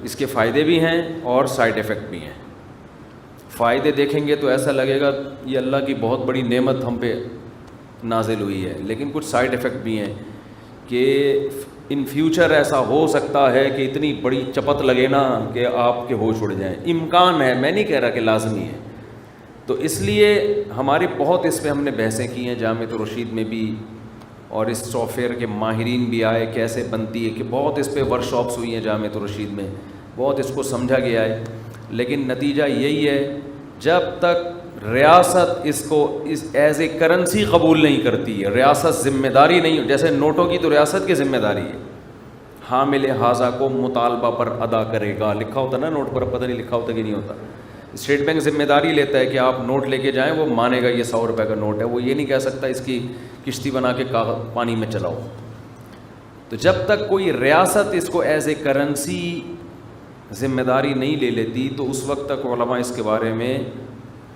S1: اس کے فائدے بھی ہیں اور سائیڈ ایفیکٹ بھی ہیں. فائدے دیکھیں گے تو ایسا لگے گا یہ اللہ کی بہت بڑی نعمت ہم پہ نازل ہوئی ہے, لیکن کچھ سائیڈ ایفیکٹ بھی ہیں کہ ان فیوچر ایسا ہو سکتا ہے کہ اتنی بڑی چپت لگے نا کہ آپ کے ہوش اڑ جائیں. امکان ہے, میں نہیں کہہ رہا کہ لازمی ہے. تو اس لیے ہماری بہت اس پہ ہم نے بحثیں کی ہیں جامعۃ الرشید میں بھی, اور اس سافٹ ویئر کے ماہرین بھی آئے کیسے بنتی ہے, کہ بہت اس پہ ورک شاپس ہوئی ہیں جامعۃ الرشید میں, بہت اس کو سمجھا گیا ہے. لیکن نتیجہ یہی ہے جب تک ریاست اس کو ایز اے کرنسی قبول نہیں کرتی ہے, ریاست ذمہ داری نہیں, جیسے نوٹوں کی تو ریاست کی ذمہ داری ہے, حامل حاضہ کو مطالبہ پر ادا کرے گا لکھا ہوتا نا نوٹ پر, پتہ نہیں لکھا ہوتا کہ نہیں ہوتا. اسٹیٹ بینک ذمہ داری لیتا ہے کہ آپ نوٹ لے کے جائیں, وہ مانے گا یہ 100 روپے کا نوٹ ہے, وہ یہ نہیں کہہ سکتا اس کی کشتی بنا کے پانی میں چلاؤ. تو جب تک کوئی ریاست اس کو ایز اے کرنسی ذمہ داری نہیں لے لیتی تو اس وقت تک علماء اس کے بارے میں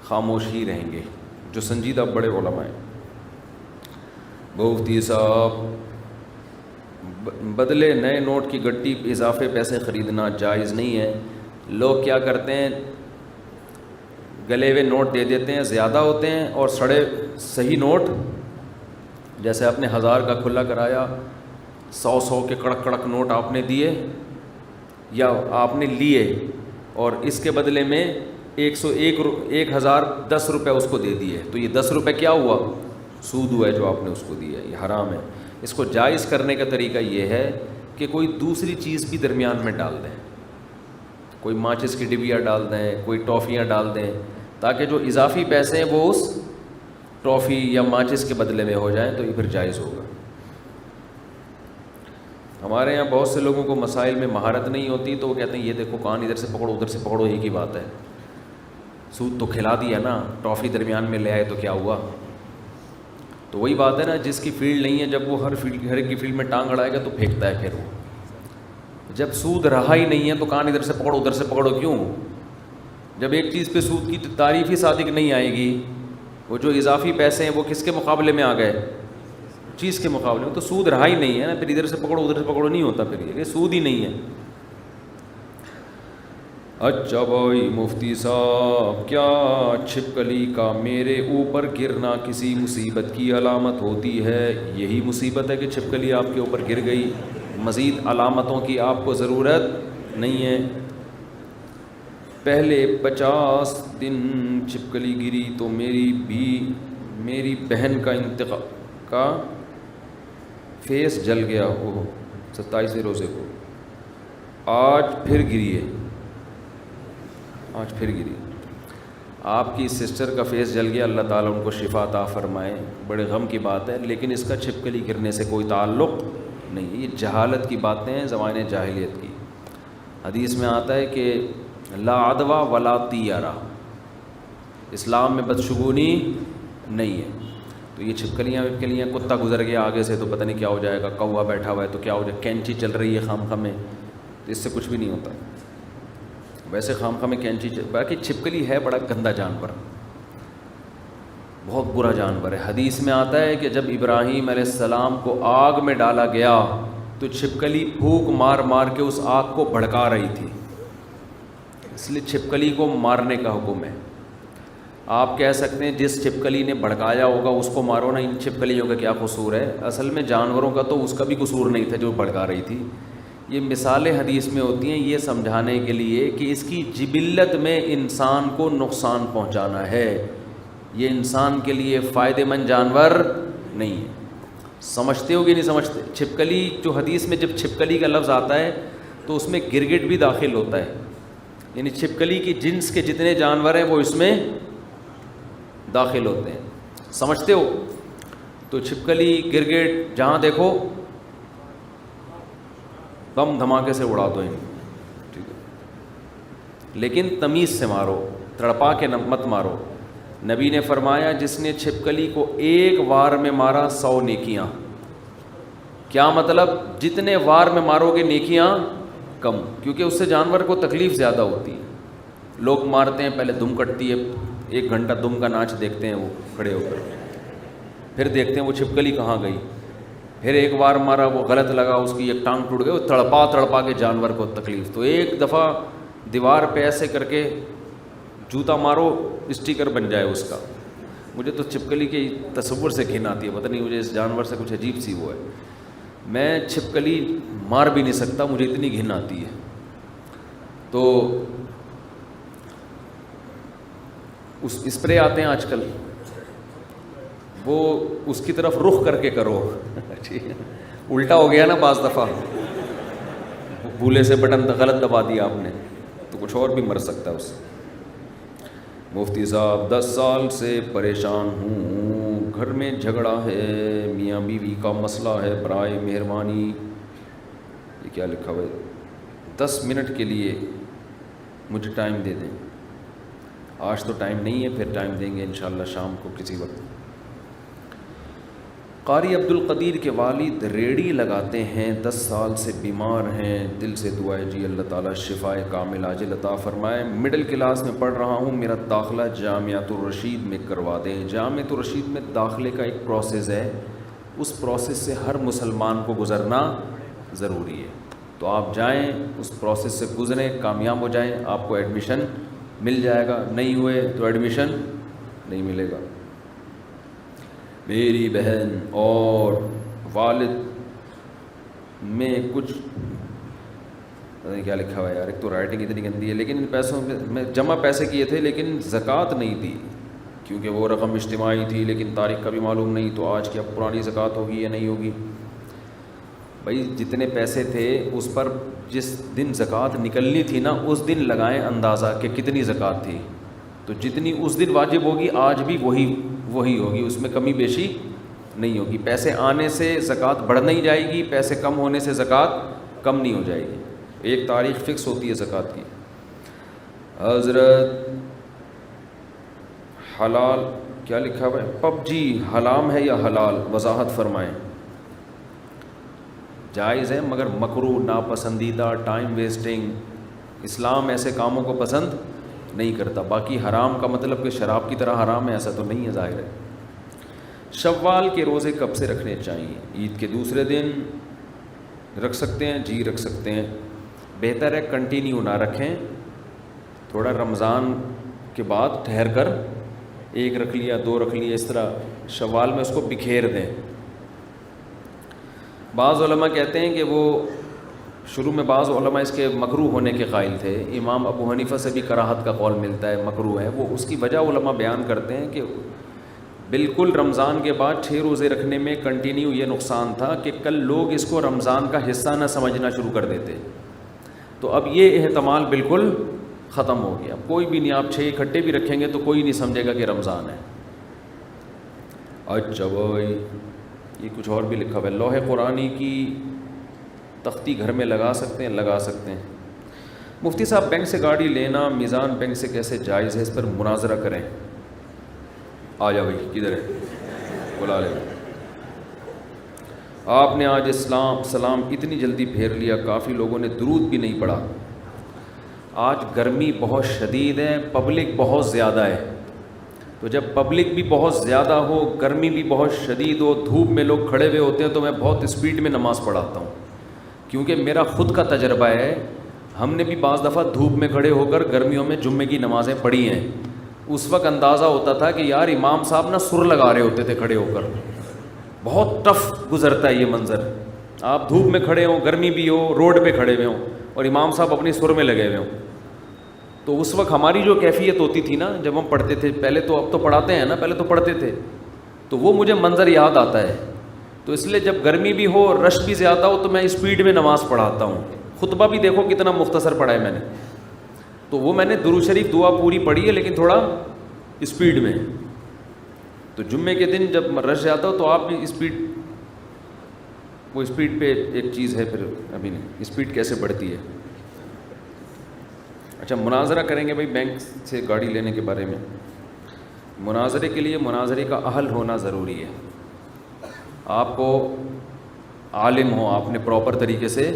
S1: خاموش ہی رہیں گے, جو سنجیدہ بڑے علماء ہیں. مفتی صاحب بدلے نئے نوٹ کی گٹی اضافے پیسے خریدنا جائز نہیں ہے. لوگ کیا کرتے ہیں, گلے ہوئے نوٹ دے دیتے ہیں, زیادہ ہوتے ہیں, اور سڑے صحیح نوٹ جیسے آپ نے 1000 کا کھلا کرایا, 100 کے کڑک کڑک نوٹ آپ نے دیے یا آپ نے لیے, اور اس کے بدلے میں 1010 روپے اس کو دے دیے تو یہ 10 روپے کیا ہوا؟ سود ہوا ہے جو آپ نے اس کو دیا، یہ حرام ہے۔ اس کو جائز کرنے کا طریقہ یہ ہے کہ کوئی دوسری چیز بھی درمیان میں ڈال دیں، کوئی ماچس کی ڈبیا ڈال دیں، کوئی ٹافیاں ڈال دیں، تاکہ جو اضافی پیسے ہیں وہ اس ٹافی یا ماچس کے بدلے میں ہو جائیں، تو یہ پھر جائز ہوگا۔ ہمارے یہاں بہت سے لوگوں کو مسائل میں مہارت نہیں ہوتی تو وہ کہتے ہیں یہ دیکھو کان ادھر سے پکڑو ادھر سے پکڑو، ایک ہی بات ہے، سود تو کھلا دیا نا، ٹافی درمیان میں لے آئے تو کیا ہوا؟ تو وہی بات ہے نا، جس کی فیلڈ نہیں ہے جب وہ ہر ایک کی فیلڈ میں ٹانگ اڑائے گا تو پھینکتا ہے پھر وہ۔ جب سود رہا ہی نہیں ہے تو کان ادھر سے پکڑو ادھر سے پکڑو کیوں؟ جب ایک چیز پہ سود کی تعریف ہی صادق نہیں آئے گی، وہ جو اضافی پیسے ہیں وہ کس کے مقابلے میں آ گئے؟ چیز کے مقابلے میں، تو سود رہا ہی نہیں ہے نا، پھر ادھر سے پکڑو ادھر سے پکڑو نہیں ہوتا، پھر یہ سود ہی نہیں ہے۔ اچھا بھائی مفتی صاحب، کیا چھپکلی کا میرے اوپر گرنا کسی مصیبت کی علامت ہوتی ہے؟ یہی مصیبت ہے کہ چھپکلی آپ کے اوپر گر گئی، مزید علامتوں کی آپ کو ضرورت نہیں ہے۔ پہلے 50 دن چھپکلی گری تو میری بہن کا فیس جل گیا، وہ 27 روزے کو، آج پھر گری۔ آپ کی سسٹر کا فیس جل گیا، اللہ تعالیٰ ان کو شفا عطا فرمائے، بڑے غم کی بات ہے، لیکن اس کا چھپکلی گرنے سے کوئی تعلق نہیں ہے، یہ جہالت کی باتیں ہیں، زمانے جاہلیت کی۔ حدیث میں آتا ہے کہ لا عدوہ ولا طیرہ، اسلام میں بدشگونی نہیں ہے۔ تو یہ چھپکلیاں وپکلیاں، کتا گزر گیا آگے سے تو پتہ نہیں کیا ہو جائے گا، کوا بیٹھا ہوا ہے تو کیا ہو جائے گا، کینچی چل رہی ہے خام خام میں تو اس سے کچھ بھی نہیں ہوتا۔ ویسے خام خام میں کینچی باقی چھپکلی ہے بڑا گندا جانور، بہت برا جانور ہے۔ حدیث میں آتا ہے کہ جب ابراہیم علیہ السلام کو آگ میں ڈالا گیا تو چھپکلی پھونک مار مار کے اس آگ کو بھڑکا رہی تھی، اس لیے چھپکلی کو مارنے کا حکم ہے۔ آپ کہہ سکتے ہیں جس چھپکلی نے بھڑکایا ہوگا اس کو مارو نا، ان چھپکلیوں کا کیا قصور ہے؟ اصل میں جانوروں کا تو اس کا بھی قصور نہیں تھا جو بھڑکا رہی تھی۔ یہ مثالیں حدیث میں ہوتی ہیں یہ سمجھانے کے لیے کہ اس کی جبلت میں انسان کو نقصان پہنچانا ہے، یہ انسان کے لیے فائدہ مند جانور نہیں ہے۔ سمجھتے ہو کہ نہیں سمجھتے؟ چھپکلی جو حدیث میں جب چھپکلی کا لفظ آتا ہے تو اس میں گرگٹ بھی داخل ہوتا ہے، یعنی چھپکلی کی جنس کے جتنے جانور ہیں وہ اس میں داخل ہوتے ہیں، سمجھتے ہو؟ تو چھپکلی گرگٹ جہاں دیکھو بم دھماکے سے اڑا دو انہیں، ٹھیک ہے، لیکن تمیز سے مارو، تڑپا کے مت مارو۔ نبی نے فرمایا جس نے چھپکلی کو ایک وار میں مارا 100 نیکیاں۔ کیا مطلب؟ جتنے وار میں مارو گے نیکیاں کم، کیونکہ اس سے جانور کو تکلیف زیادہ ہوتی ہے۔ لوگ مارتے ہیں پہلے دم کٹتی ہے، 1 گھنٹہ دم کا ناچ دیکھتے ہیں وہ کھڑے ہو کر، پھر دیکھتے ہیں وہ چھپکلی کہاں گئی، پھر ایک بار مارا وہ غلط لگا، اس کی ایک ٹانگ ٹوٹ گئی، وہ تڑپا کے جانور کو تکلیف۔ تو ایک دفعہ دیوار پہ ایسے کر کے جوتا مارو اسٹیکر بن جائے اس کا۔ مجھے تو چھپکلی کے تصور سے گھن آتی ہے، پتہ نہیں مجھے اس جانور سے کچھ عجیب سی وہ ہے، میں چھپکلی مار بھی نہیں سکتا، مجھے اتنی گھن آتی ہے۔ تو اس اسپرے آتے ہیں آج کل، وہ اس کی طرف رخ کر کے کرو، الٹا ہو گیا نا بعض دفعہ، بھولے سے بٹن غلط دبا دیا آپ نے تو کچھ اور بھی مر سکتا ہے اس سے۔ مفتی صاحب 10 سال سے پریشان ہوں، گھر میں جھگڑا ہے، میاں بیوی کا مسئلہ ہے، برائے مہربانی یہ کیا لکھا ہوا ہے، 10 منٹ کے لیے مجھے ٹائم دے دیں۔ آج تو ٹائم نہیں ہے، پھر ٹائم دیں گے انشاءاللہ شام کو کسی وقت۔ قاری عبد القدیر کے والد ریڑھی لگاتے ہیں، 10 سال سے بیمار ہیں، دل سے دعا ہے جی اللہ تعالیٰ شفائے کامل عاجل عطا فرمائے۔ مڈل کلاس میں پڑھ رہا ہوں، میرا داخلہ جامعۃ الرشید میں کروا دیں۔ جامعۃ الرشید میں داخلے کا ایک پروسیس ہے، اس پروسیس سے ہر مسلمان کو گزرنا ضروری ہے، تو آپ جائیں اس پروسیس سے گزریں، کامیاب ہو جائیں، آپ کو ایڈمیشن مل جائے گا، نہیں ہوئے تو ایڈمیشن نہیں ملے گا۔ میری بہن اور والد میں کچھ کیا لکھا ہوا ہے یار, ایک تو رائٹنگ اتنی گندی ہے, لیکن ان پیسوں میں جمع پیسے کیے تھے لیکن زکوٰۃ نہیں دی, کیونکہ وہ رقم اجتماعی تھی, لیکن تاریخ کا بھی معلوم نہیں, تو آج کیا پرانی زکوٰۃ ہوگی یا نہیں ہوگی. بھائی جتنے پیسے تھے اس پر جس دن زکوٰۃ نکلنی تھی نا, اس دن لگائیں اندازہ کہ کتنی زکوٰۃ تھی, تو جتنی اس دن واجب ہوگی آج بھی وہی ہوگی, اس میں کمی بیشی نہیں ہوگی. پیسے آنے سے زکوٰۃ بڑھ نہیں جائے گی, پیسے کم ہونے سے زکوٰۃ کم نہیں ہو جائے گی. ایک تاریخ فکس ہوتی ہے زکوٰۃ کی. حضرت حلال کیا لکھا ہوا ہے, پب جی حرام ہے یا حلال, وضاحت فرمائیں. جائز ہے مگر مکروہ, ناپسندیدہ, ٹائم ویسٹنگ. اسلام ایسے کاموں کو پسند نہیں کرتا. باقی حرام کا مطلب کہ شراب کی طرح حرام ہے ایسا تو نہیں ہے, ظاہر ہے. شوال کے روزے کب سے رکھنے چاہیے؟ عید کے دوسرے دن رکھ سکتے ہیں, جی رکھ سکتے ہیں. بہتر ہے کنٹینیو نہ رکھیں, تھوڑا رمضان کے بعد ٹھہر کر ایک رکھ لیا, دو رکھ لیا, اس طرح شوال میں اس کو بکھیر دیں. بعض علماء کہتے ہیں کہ وہ شروع میں بعض علماء اس کے مکروہ ہونے کے قائل تھے. امام ابو حنیفہ سے بھی کراہت کا قول ملتا ہے, مکروہ ہے. وہ اس کی وجہ علماء بیان کرتے ہیں کہ بالکل رمضان کے بعد 6 روزے رکھنے میں کنٹینیو یہ نقصان تھا کہ کل لوگ اس کو رمضان کا حصہ نہ سمجھنا شروع کر دیتے. تو اب یہ احتمال بالکل ختم ہو گیا. اب کوئی بھی نہیں, آپ 6 اکٹھے بھی رکھیں گے تو کوئی نہیں سمجھے گا کہ رمضان ہے. اچھا بھائی یہ کچھ اور بھی لکھا ہوا ہے. لوح قرآنی کی تختی گھر میں لگا سکتے ہیں؟ لگا سکتے ہیں. مفتی صاحب بینک سے گاڑی لینا میزان بینک سے کیسے جائز ہے, اس پر مناظرہ کریں. آ جا بھائی, کدھر ہے, بلا لے. آپ نے آج سلام اتنی جلدی پھیر لیا, کافی لوگوں نے درود بھی نہیں پڑھا. آج گرمی بہت شدید ہے, پبلک بہت زیادہ ہے, تو جب پبلک بھی بہت زیادہ ہو, گرمی بھی بہت شدید ہو, دھوپ میں لوگ کھڑے ہوئے ہوتے ہیں, تو میں بہت اسپیڈ میں نماز پڑھاتا ہوں. کیونکہ میرا خود کا تجربہ ہے, ہم نے بھی بعض دفعہ دھوپ میں کھڑے ہو کر گرمیوں میں جمعے کی نمازیں پڑھی ہیں. اس وقت اندازہ ہوتا تھا کہ یار امام صاحب نا سر لگا رہے ہوتے تھے کھڑے ہو کر. بہت ٹف گزرتا ہے یہ منظر, آپ دھوپ میں کھڑے ہوں, گرمی بھی ہو, روڈ پہ کھڑے ہوئے ہوں, اور امام صاحب اپنی سر میں لگے ہوئے ہوں. تو اس وقت ہماری جو کیفیت ہوتی تھی نا جب ہم پڑھتے تھے پہلے, تو اب تو پڑھاتے ہیں نا, پہلے تو پڑھتے تھے, تو وہ مجھے منظر یاد آتا ہے. تو اس لیے جب گرمی بھی ہو, رش بھی زیادہ ہو, تو میں اسپیڈ میں نماز پڑھاتا ہوں. خطبہ بھی دیکھو کتنا مختصر پڑھا ہے میں نے, تو وہ میں نے درود شریف دعا پوری پڑھی ہے لیکن تھوڑا اسپیڈ میں. تو جمعے کے دن جب رش جاتا ہو تو آپ بھی اسپیڈ, وہ اسپیڈ پہ ایک چیز ہے, پھر ابھی نہیں اسپیڈ کیسے بڑھتی ہے. اچھا مناظرہ کریں گے بھائی بینک سے گاڑی لینے کے بارے میں. مناظرے کے لیے مناظرے کا اہل ہونا ضروری ہے. آپ کو عالم ہو, آپ نے پراپر طریقے سے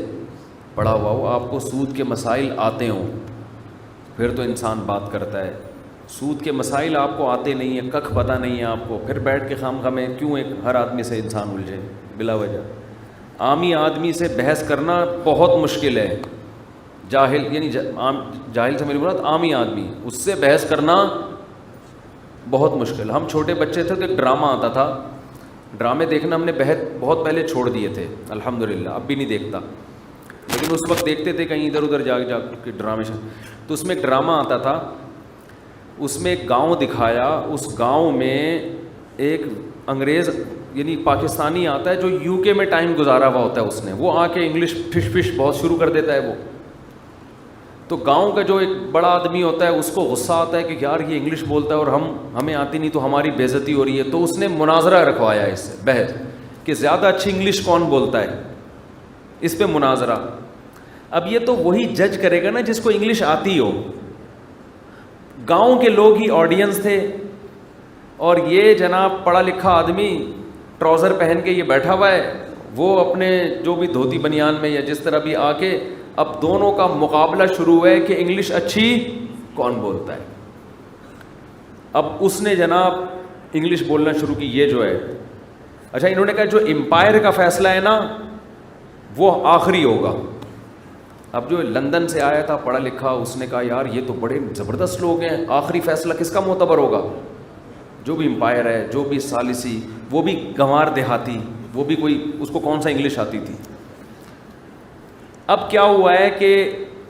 S1: پڑھا ہوا ہو, آپ کو سود کے مسائل آتے ہوں, پھر تو انسان بات کرتا ہے. سود کے مسائل آپ کو آتے نہیں ہیں, ککھ پتہ نہیں ہے آپ کو, پھر بیٹھ کے خام میں کیوں ایک ہر آدمی سے انسان الجھے بلا وجہ. عامی آدمی سے بحث کرنا بہت مشکل ہے. جاہل یعنی جاہل سے میری مراد عامی آدمی, اس سے بحث کرنا بہت مشکل. ہم چھوٹے بچے تھے تو ایک ڈرامہ آتا تھا, ڈرامے دیکھنا ہم نے بہت پہلے چھوڑ دیے تھے الحمدللہ, اب بھی نہیں دیکھتا, لیکن اس وقت دیکھتے تھے کہیں ادھر ادھر جا کے ڈرامے. تو اس میں ایک ڈرامہ آتا تھا, اس میں ایک گاؤں دکھایا, اس گاؤں میں ایک انگریز یعنی پاکستانی آتا ہے جو یو کے میں ٹائم گزارا ہوا ہوتا ہے اس نے, وہ آ کے انگلش فش بہت شروع کر دیتا ہے وہ. تو گاؤں کا جو ایک بڑا آدمی ہوتا ہے اس کو غصہ آتا ہے کہ یار یہ انگلش بولتا ہے اور ہمیں آتی نہیں, تو ہماری بے عزتی ہو رہی ہے. تو اس نے مناظرہ رکھوایا اس سے بحث کہ زیادہ اچھی انگلش کون بولتا ہے, اس پہ مناظرہ. اب یہ تو وہی جج کرے گا نا جس کو انگلش آتی ہو. گاؤں کے لوگ ہی آڈینس تھے, اور یہ جناب پڑھا لکھا آدمی ٹراؤزر پہن کے یہ بیٹھا ہوا ہے, وہ اپنے جو بھی دھوتی بنیان میں یا جس طرح بھی آ کے, اب دونوں کا مقابلہ شروع ہے کہ انگلش اچھی کون بولتا ہے. اب اس نے جناب انگلش بولنا شروع کی, یہ جو ہے. اچھا انہوں نے کہا جو امپائر کا فیصلہ ہے نا وہ آخری ہوگا. اب جو لندن سے آیا تھا پڑھا لکھا, اس نے کہا یار یہ تو بڑے زبردست لوگ ہیں, آخری فیصلہ کس کا معتبر ہوگا؟ جو بھی امپائر ہے, جو بھی ثالثی, وہ بھی گنوار دیہاتی, وہ بھی کوئی, اس کو کون سا انگلش آتی تھی. اب کیا ہوا ہے کہ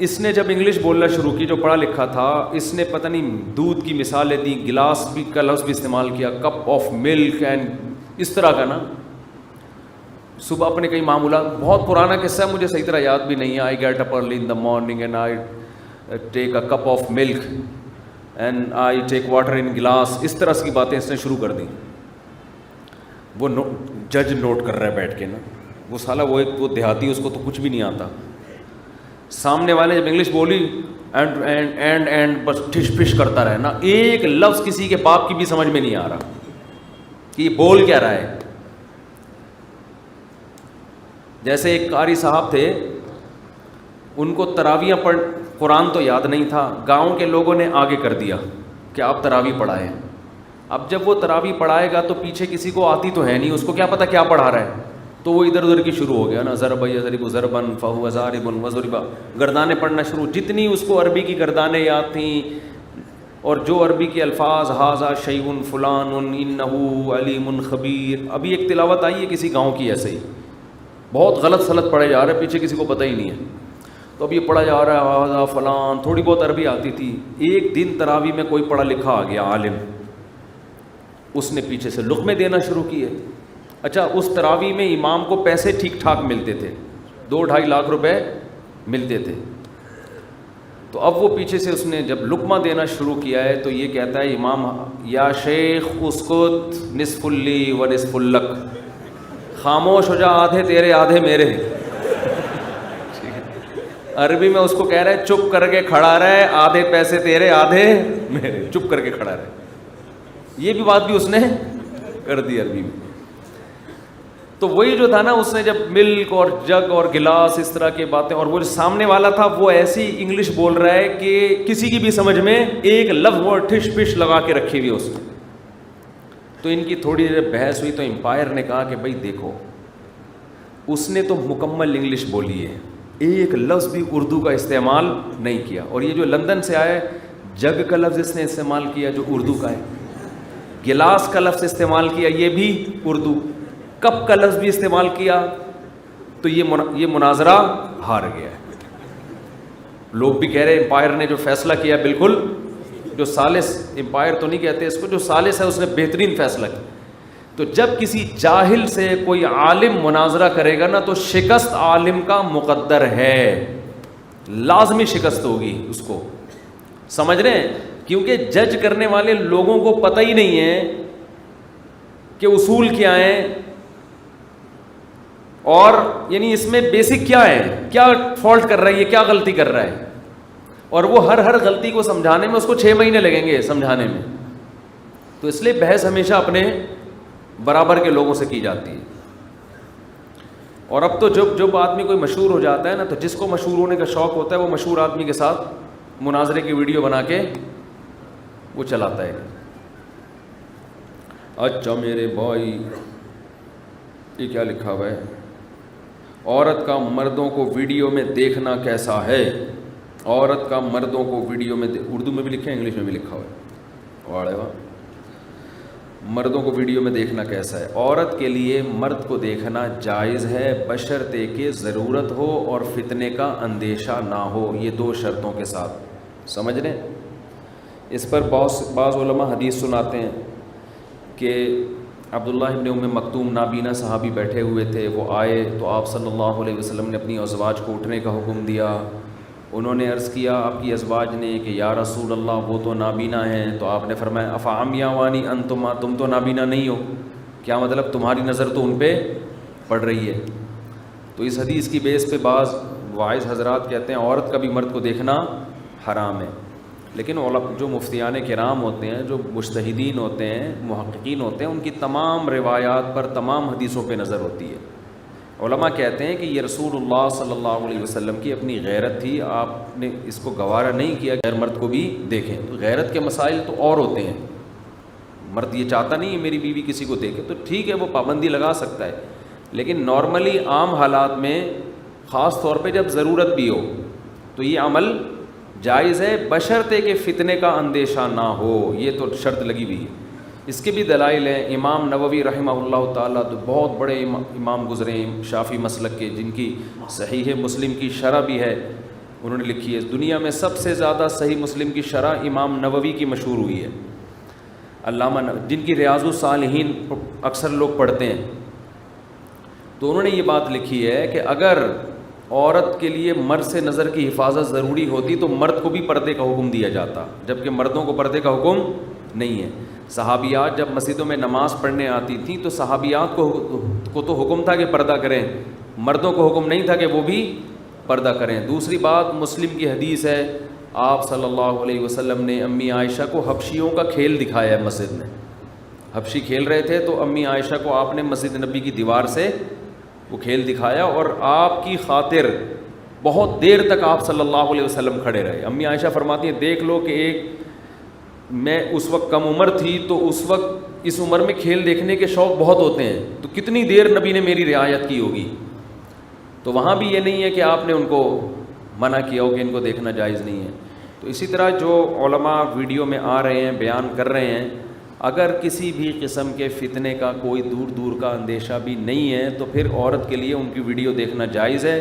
S1: اس نے جب انگلش بولنا شروع کی، جو پڑھا لکھا تھا، اس نے پتہ نہیں دودھ کی مثالیں دیں، گلاس بھی کا لفظ بھی استعمال کیا، کپ آف ملک اینڈ اس طرح کا نا. صبح اپنے کئی معمولات، بہت پرانا قصہ ہے، مجھے صحیح طرح یاد بھی نہیں ہے. I get up early in the morning and I take a cup of milk and I take water in glass. اس طرح کی باتیں اس نے شروع کر دیں. وہ جج نوٹ کر رہا ہے بیٹھ کے نا، وہ سالہ وہ دیہاتی، اس کو تو کچھ بھی نہیں آتا. سامنے والے جب انگلش بولی اینڈ بس ٹھش پش کرتا رہے نا، ایک لفظ کسی کے باپ کی بھی سمجھ میں نہیں آ رہا کہ یہ بول کیا رہا ہے. جیسے ایک قاری صاحب تھے، ان کو تراویح قرآن تو یاد نہیں تھا، گاؤں کے لوگوں نے آگے کر دیا کہ آپ تراویح پڑھائیں. اب جب وہ تراویح پڑھائے گا تو پیچھے کسی کو آتی تو ہے نہیں، اس کو کیا پتہ کیا پڑھا رہا ہے، تو وہ ادھر ادھر کی شروع ہو گیا نا، ضرب یضرب ضربن فہو ضارب وضرب، گردانیں پڑھنا شروع. جتنی اس کو عربی کی گردانیں یاد تھیں اور جو عربی کے الفاظ، ھذا شیء فلان انہ علیم خبیر. ابھی ایک تلاوت آئی ہے کسی گاؤں کی ایسے ہی، بہت غلط سلط پڑھے جا رہے ہیں، پیچھے کسی کو پتہ ہی نہیں ہے. تو اب یہ پڑھا جا رہا ہے ھذا فلان، تھوڑی بہت عربی آتی تھی. ایک دن تراویح میں کوئی پڑھا لکھا آ گیا عالم، اس نے پیچھے سے لقمے دینا شروع کیے. اچھا، اس تراویح میں امام کو پیسے ٹھیک ٹھاک ملتے تھے، 2-2.5 لاکھ روپے ملتے تھے. تو اب وہ پیچھے سے اس نے جب لقمہ دینا شروع کیا ہے تو یہ کہتا ہے امام، یا شیخ اسکت نصف لی و نصف لک، خاموش ہو جا، آدھے تیرے آدھے میرے. عربی میں اس کو کہہ رہا ہے چپ کر کے کھڑا رہے، آدھے پیسے تیرے آدھے میرے، چپ کر کے کھڑا رہے. یہ بھی بات بھی اس نے کر دی عربی میں. تو وہی جو تھا نا، اس نے جب ملک اور جگ اور گلاس اس طرح کی باتیں، اور وہ جو سامنے والا تھا وہ ایسی انگلش بول رہا ہے کہ کسی کی بھی سمجھ میں ایک لفظ وہ ٹھش پش لگا کے رکھی ہوئی اس نے. تو ان کی تھوڑی دیر بحث ہوئی تو امپائر نے کہا کہ بھائی دیکھو، اس نے تو مکمل انگلش بولی ہے، ایک لفظ بھی اردو کا استعمال نہیں کیا. اور یہ جو لندن سے آیا ہے، جگ کا لفظ اس نے استعمال کیا جو اردو کا ہے، گلاس کا لفظ استعمال کیا یہ بھی اردو، کپ کا لفظ بھی استعمال کیا. تو یہ مناظرہ ہار گیا ہے. لوگ بھی کہہ رہے امپائر نے جو فیصلہ کیا بالکل، جو ثالث، امپائر تو نہیں کہتے اس کو، جو ثالث ہے اس نے بہترین فیصلہ کیا. تو جب کسی جاہل سے کوئی عالم مناظرہ کرے گا نا تو شکست عالم کا مقدر ہے، لازمی شکست ہوگی اس کو. سمجھ رہے ہیں؟ کیونکہ جج کرنے والے لوگوں کو پتہ ہی نہیں ہے کہ اصول کیا ہیں، اور یعنی اس میں بیسک کیا ہے، کیا فالٹ کر رہا ہے، یہ کیا غلطی کر رہا ہے. اور وہ ہر غلطی کو سمجھانے میں اس کو 6 مہینے لگیں گے سمجھانے میں. تو اس لیے بحث ہمیشہ اپنے برابر کے لوگوں سے کی جاتی ہے. اور اب تو جب آدمی کوئی مشہور ہو جاتا ہے نا، تو جس کو مشہور ہونے کا شوق ہوتا ہے وہ مشہور آدمی کے ساتھ مناظرے کی ویڈیو بنا کے وہ چلاتا ہے. اچھا میرے بھائی، یہ کیا لکھا ہوا ہے، عورت کا مردوں کو ویڈیو میں دیکھنا کیسا ہے. عورت کا مردوں کو ویڈیو میں اردو میں بھی لکھا ہے، انگلش میں بھی لکھا ہوا ہے. واہ واہ. مردوں کو ویڈیو میں دیکھنا کیسا ہے. عورت کے لیے مرد کو دیکھنا جائز ہے بشرطے کہ ضرورت ہو اور فتنے کا اندیشہ نہ ہو. یہ 2 شرطوں کے ساتھ. سمجھ رہے ہیں؟ اس پر بعض علماء حدیث سناتے ہیں کہ عبداللہ ابن ام مکتوم نابینا صحابی بیٹھے ہوئے تھے، وہ آئے تو آپ صلی اللہ علیہ وسلم نے اپنی ازواج کو اٹھنے کا حکم دیا. انہوں نے عرض کیا آپ کی ازواج نے کہ یا رسول اللہ وہ تو نابینا ہیں. تو آپ نے فرمایا افعمیاوانی انتما، تم تو نابینا نہیں ہو. کیا مطلب؟ تمہاری نظر تو ان پہ پڑ رہی ہے. تو اس حدیث کی بیس پہ بعض واعظ حضرات کہتے ہیں عورت کا بھی مرد کو دیکھنا حرام ہے. لیکن جو مفتیان کرام ہوتے ہیں، جو مجتہدین ہوتے ہیں، محققین ہوتے ہیں، ان کی تمام روایات پر، تمام حدیثوں پہ نظر ہوتی ہے. علماء کہتے ہیں کہ یہ رسول اللہ صلی اللہ علیہ وسلم کی اپنی غیرت تھی، آپ نے اس کو گوارا نہیں کیا غیر مرد کو بھی دیکھیں. تو غیرت کے مسائل تو اور ہوتے ہیں. مرد یہ چاہتا نہیں ہے میری بیوی کسی کو دیکھے، تو ٹھیک ہے وہ پابندی لگا سکتا ہے. لیکن نارملی عام حالات میں، خاص طور پہ جب ضرورت بھی ہو، تو یہ عمل جائز ہے بشرطے کہ فتنے کا اندیشہ نہ ہو. یہ تو شرط لگی ہوئی ہے. اس کے بھی دلائل ہیں. امام نووی رحمہ اللہ تعالیٰ تو بہت بڑے امام گزرے ہیں شافعی مسلک کے، جن کی صحیح مسلم کی شرح بھی ہے، انہوں نے لکھی ہے. دنیا میں سب سے زیادہ صحیح مسلم کی شرح امام نووی کی مشہور ہوئی ہے، علامہ جن کی ریاض الصالحین اکثر لوگ پڑھتے ہیں. تو انہوں نے یہ بات لکھی ہے کہ اگر عورت کے لیے مرد سے نظر کی حفاظت ضروری ہوتی تو مرد کو بھی پردے کا حکم دیا جاتا، جبکہ مردوں کو پردے کا حکم نہیں ہے. صحابیات جب مسجدوں میں نماز پڑھنے آتی تھیں تو صحابیات کو تو حکم تھا کہ پردہ کریں، مردوں کو حکم نہیں تھا کہ وہ بھی پردہ کریں. دوسری بات، مسلم کی حدیث ہے، آپ صلی اللہ علیہ وسلم نے امی عائشہ کو حبشیوں کا کھیل دکھایا ہے مسجد میں. حبشی کھیل رہے تھے تو امی عائشہ کو آپ نے مسجد نبی کی دیوار سے وہ کھیل دکھایا، اور آپ کی خاطر بہت دیر تک آپ صلی اللہ علیہ وسلم کھڑے رہے. امی عائشہ فرماتی ہیں دیکھ لو کہ میں اس وقت کم عمر تھی، تو اس وقت اس عمر میں کھیل دیکھنے کے شوق بہت ہوتے ہیں، تو کتنی دیر نبی نے میری رعایت کی ہوگی. تو وہاں بھی یہ نہیں ہے کہ آپ نے ان کو منع کیا ہو کہ ان کو دیکھنا جائز نہیں ہے. تو اسی طرح جو علماء ویڈیو میں آ رہے ہیں، بیان کر رہے ہیں، اگر کسی بھی قسم کے فتنے کا کوئی دور کا اندیشہ بھی نہیں ہے تو پھر عورت کے لیے ان کی ویڈیو دیکھنا جائز ہے.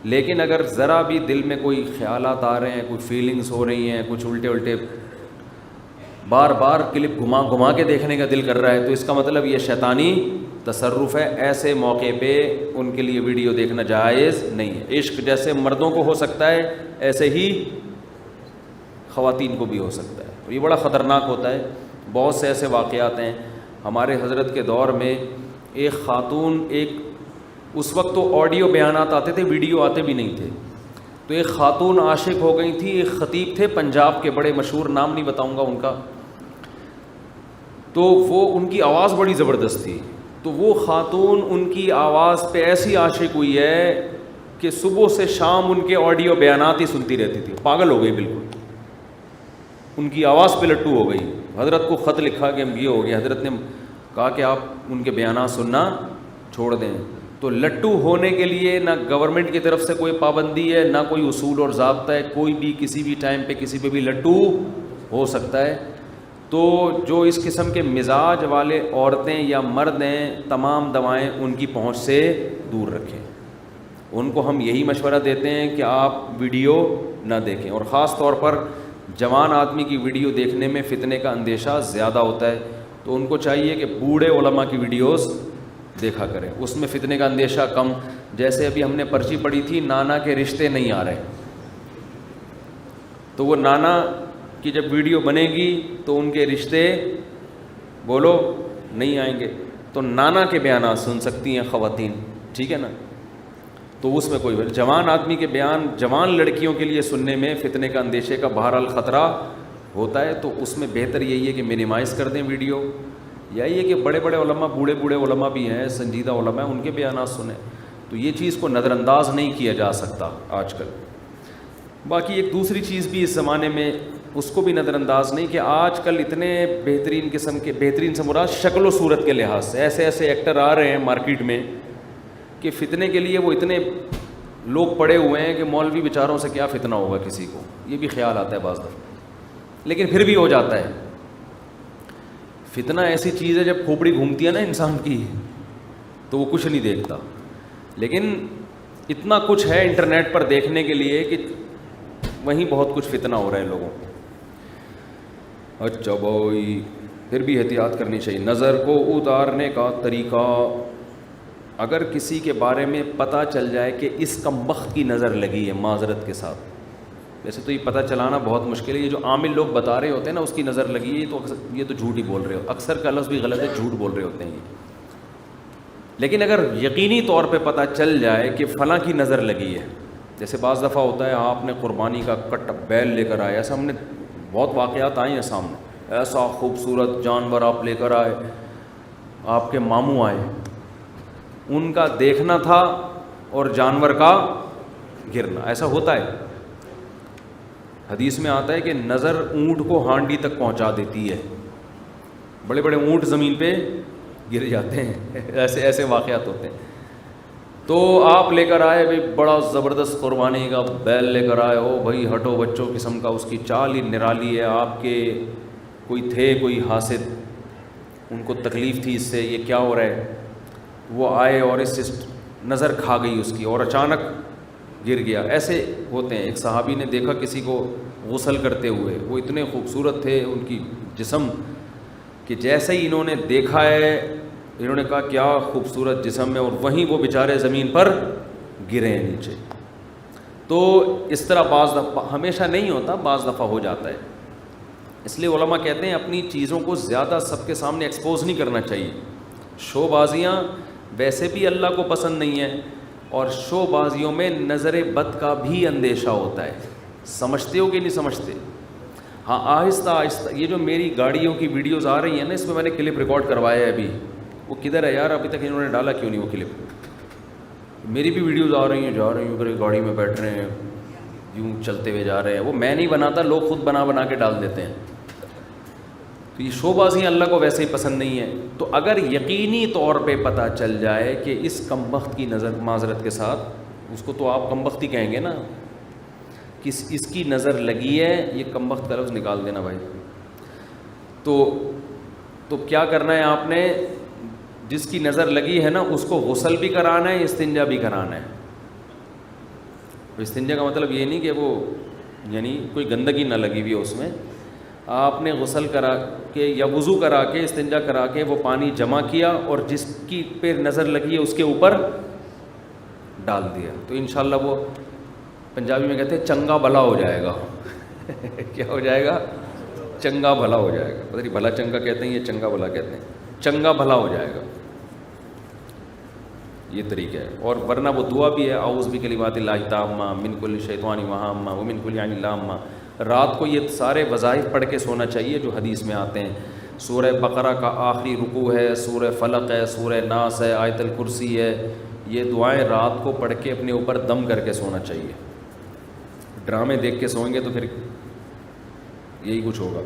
S1: لیکن اگر ذرا بھی دل میں کوئی خیالات آ رہے ہیں، کوئی فیلنگز ہو رہی ہیں، کچھ الٹے بار بار کلپ گھما کے دیکھنے کا دل کر رہا ہے، تو اس کا مطلب یہ شیطانی تصرف ہے. ایسے موقع پہ ان کے لیے ویڈیو دیکھنا جائز نہیں ہے. عشق جیسے مردوں کو ہو سکتا ہے ایسے ہی خواتین کو بھی ہو سکتا ہے، اور یہ بڑا خطرناک ہوتا ہے. بہت سے ایسے واقعات ہیں. ہمارے حضرت کے دور میں ایک خاتون، اس وقت تو آڈیو بیانات آتے تھے، ویڈیو آتے بھی نہیں تھے، تو ایک خاتون عاشق ہو گئی تھی. ایک خطیب تھے پنجاب کے، بڑے مشہور، نام نہیں بتاؤں گا ان کا. تو وہ ان کی آواز بڑی زبردست تھی، تو وہ خاتون ان کی آواز پہ ایسی عاشق ہوئی ہے کہ صبح سے شام ان کے آڈیو بیانات ہی سنتی رہتی تھی. پاگل ہو گئی بالکل، ان کی آواز پہ لٹو ہو گئی. حضرت کو خط لکھا کہ ہم یہ ہو گیا. حضرت نے کہا کہ آپ ان کے بیانات سننا چھوڑ دیں. تو لٹو ہونے کے لیے نہ گورنمنٹ کی طرف سے کوئی پابندی ہے، نہ کوئی اصول اور ضابطہ ہے. کوئی بھی کسی بھی ٹائم پہ کسی پہ بھی لٹو ہو سکتا ہے. تو جو اس قسم کے مزاج والے عورتیں یا مرد ہیں، تمام دوائیں ان کی پہنچ سے دور رکھیں. ان کو ہم یہی مشورہ دیتے ہیں کہ آپ ویڈیو نہ دیکھیں، اور خاص طور پر جوان آدمی کی ویڈیو دیکھنے میں فتنے کا اندیشہ زیادہ ہوتا ہے. تو ان کو چاہیے کہ بوڑھے علماء کی ویڈیوز دیکھا کریں، اس میں فتنے کا اندیشہ کم. جیسے ابھی ہم نے پرچی پڑھی تھی، نانا کے رشتے نہیں آ رہے، تو وہ نانا کی جب ویڈیو بنے گی تو ان کے رشتے بولو نہیں آئیں گے. تو نانا کے بیانات سن سکتی ہیں خواتین، ٹھیک ہے نا. تو اس میں کوئی جوان آدمی کے بیان جوان لڑکیوں کے لیے سننے میں فتنے کا اندیشے کا بہرحال خطرہ ہوتا ہے. تو اس میں بہتر یہی ہے کہ منیمائز کر دیں ویڈیو، یا یہ کہ بڑے علماء، بوڑھے علماء بھی ہیں، سنجیدہ علماء ہیں، ان کے بیانات سنیں. تو یہ چیز کو نظر انداز نہیں کیا جا سکتا آج کل. باقی ایک دوسری چیز بھی اس زمانے میں اس کو بھی نظر انداز نہیں، کہ آج کل اتنے بہترین قسم کے، بہترین سے مراد شکل و صورت کے لحاظ سے ایسے ایکٹر آ رہے ہیں مارکیٹ میں کہ فتنے کے لیے وہ اتنے لوگ پڑے ہوئے ہیں کہ مولوی بیچاروں سے کیا فتنہ ہوگا کسی کو. یہ بھی خیال آتا ہے بعض دفعہ، لیکن پھر بھی ہو جاتا ہے. فتنہ ایسی چیز ہے جب کھوپڑی گھومتی ہے نا انسان کی تو وہ کچھ نہیں دیکھتا. لیکن اتنا کچھ ہے انٹرنیٹ پر دیکھنے کے لیے کہ وہیں بہت کچھ فتنہ ہو رہا ہے لوگوں کو. اچھا بھائی، پھر بھی احتیاط کرنی چاہیے. نظر کو اتارنے کا طریقہ، اگر کسی کے بارے میں پتہ چل جائے کہ اس کمبخت کی نظر لگی ہے معذرت کے ساتھ، ویسے تو یہ پتہ چلانا بہت مشکل ہے. یہ جو عامل لوگ بتا رہے ہوتے ہیں نا اس کی نظر لگی ہے، تو یہ تو جھوٹ ہی بول رہے ہو. اکثر کا لفظ بھی غلط ہے، جھوٹ بول رہے ہوتے ہیں یہ. لیکن اگر یقینی طور پہ پتہ چل جائے کہ فلاں کی نظر لگی ہے، جیسے بعض دفعہ ہوتا ہے آپ نے قربانی کا کٹ بیل لے کر آئے، ایسا ہم نے بہت واقعات آئے ہیں سامنے. ایسا خوبصورت جانور آپ لے کر آئے، آپ کے ماموں آئے، ان کا دیکھنا تھا اور جانور کا گرنا. ایسا ہوتا ہے. حدیث میں آتا ہے کہ نظر اونٹ کو ہانڈی تک پہنچا دیتی ہے. بڑے اونٹ زمین پہ گر جاتے ہیں. ایسے واقعات ہوتے ہیں. تو آپ لے کر آئے بھائی بڑا زبردست قربانی کا بیل لے کر آئے ہو بھائی، ہٹو بچوں قسم کا، اس کی چال ہی نرالی ہے. آپ کے کوئی تھے کوئی حاسد، ان کو تکلیف تھی اس سے، یہ کیا ہو رہا ہے، وہ آئے اور اس سے نظر کھا گئی اس کی اور اچانک گر گیا. ایسے ہوتے ہیں. ایک صحابی نے دیکھا کسی کو غسل کرتے ہوئے، وہ اتنے خوبصورت تھے ان کی جسم کہ جیسے ہی انہوں نے دیکھا ہے انہوں نے کہا کیا خوبصورت جسم ہے، اور وہیں وہ بیچارے زمین پر گرے ہیں نیچے. تو اس طرح بعض دفعہ، ہمیشہ نہیں ہوتا، بعض دفعہ ہو جاتا ہے. اس لیے علماء کہتے ہیں اپنی چیزوں کو زیادہ سب کے سامنے ایکسپوز نہیں کرنا چاہیے. شو بازیاں ویسے بھی اللہ کو پسند نہیں ہیں، اور شو بازیوں میں نظر بد کا بھی اندیشہ ہوتا ہے. سمجھتے ہو کہ نہیں سمجھتے؟ ہاں آہستہ آہستہ یہ جو میری گاڑیوں کی ویڈیوز آ رہی ہیں نا، اس میں نے کلپ ریکارڈ کروایا ہے ابھی. وہ کدھر ہے یار؟ ابھی تک انہوں نے ڈالا کیوں نہیں وہ کلپ؟ میری بھی ویڈیوز آ رہی ہیں، جا رہی ہوں گاڑی میں بیٹھ رہے ہیں، یوں چلتے ہوئے جا رہے ہیں. وہ میں نہیں بناتا، لوگ خود بنا کے ڈال دیتے ہیں. تو یہ شو بازیاں اللہ کو ویسے ہی پسند نہیں ہے. تو اگر یقینی طور پہ پتہ چل جائے کہ اس کمبخت کی نظر، معذرت کے ساتھ اس کو تو آپ کمبخت ہی کہیں گے نا، کہ اس کی نظر لگی ہے، یہ کمبخت کا لفظ نکال دینا بھائی. تو کیا کرنا ہے آپ نے؟ جس کی نظر لگی ہے نا اس کو غسل بھی کرانا ہے، استنجا بھی کرانا ہے. استنجا کا مطلب یہ نہیں کہ وہ یعنی کوئی گندگی نہ لگی ہوئی ہے اس میں. آپ نے غسل کرا کے یا وضو کرا کے استنجا کرا کے وہ پانی جمع کیا اور جس کی پہ نظر لگی ہے اس کے اوپر ڈال دیا، تو انشاءاللہ وہ پنجابی میں کہتے ہیں چنگا بھلا ہو جائے گا. کیا ہو جائے گا؟ چنگا بھلا ہو جائے گا. پتہ نہیں بھلا چنگا کہتے ہیں یا چنگا بھلا کہتے ہیں. چنگا بھلا ہو جائے گا، یہ طریقہ ہے. اور ورنہ وہ دعا بھی ہے، اعوذ بکلمات اللہ التامہ من کل شیطان وہامہ ومن کل عین لامہ. رات کو یہ سارے وظائف پڑھ کے سونا چاہیے جو حدیث میں آتے ہیں. سورہ بقرہ کا آخری رکوع ہے، سورہ فلق ہے، سورہ ناس ہے، آیت الکرسی ہے. یہ دعائیں رات کو پڑھ کے اپنے اوپر دم کر کے سونا چاہیے. ڈرامے دیکھ کے سوئیں گے تو پھر یہی کچھ ہوگا.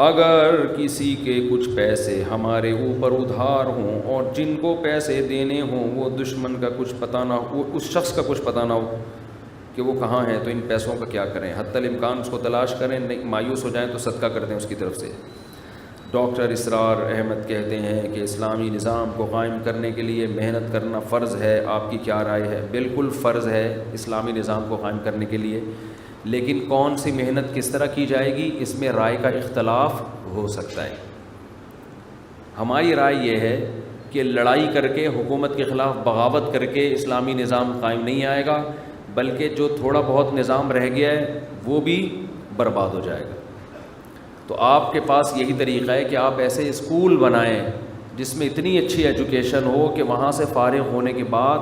S1: اگر کسی کے کچھ پیسے ہمارے اوپر ادھار ہوں اور جن کو پیسے دینے ہوں وہ دشمن کا کچھ پتہ نہ ہو، اس شخص کا کچھ پتہ نہ ہو کہ وہ کہاں ہے، تو ان پیسوں کا کیا کریں؟ حتی الامکان اس کو تلاش کریں، نہیں مایوس ہو جائیں تو صدقہ کر دیں اس کی طرف سے. ڈاکٹر اسرار احمد کہتے ہیں کہ اسلامی نظام کو قائم کرنے کے لیے محنت کرنا فرض ہے. آپ کی کیا رائے ہے؟ بالکل فرض ہے اسلامی نظام کو قائم کرنے کے لیے، لیکن کون سی محنت کس طرح کی جائے گی اس میں رائے کا اختلاف ہو سکتا ہے. ہماری رائے یہ ہے کہ لڑائی کر کے، حکومت کے خلاف بغاوت کر کے اسلامی نظام قائم نہیں آئے گا، بلکہ جو تھوڑا بہت نظام رہ گیا ہے وہ بھی برباد ہو جائے گا. تو آپ کے پاس یہی طریقہ ہے کہ آپ ایسے اسکول بنائیں جس میں اتنی اچھی ایجوکیشن ہو کہ وہاں سے فارغ ہونے کے بعد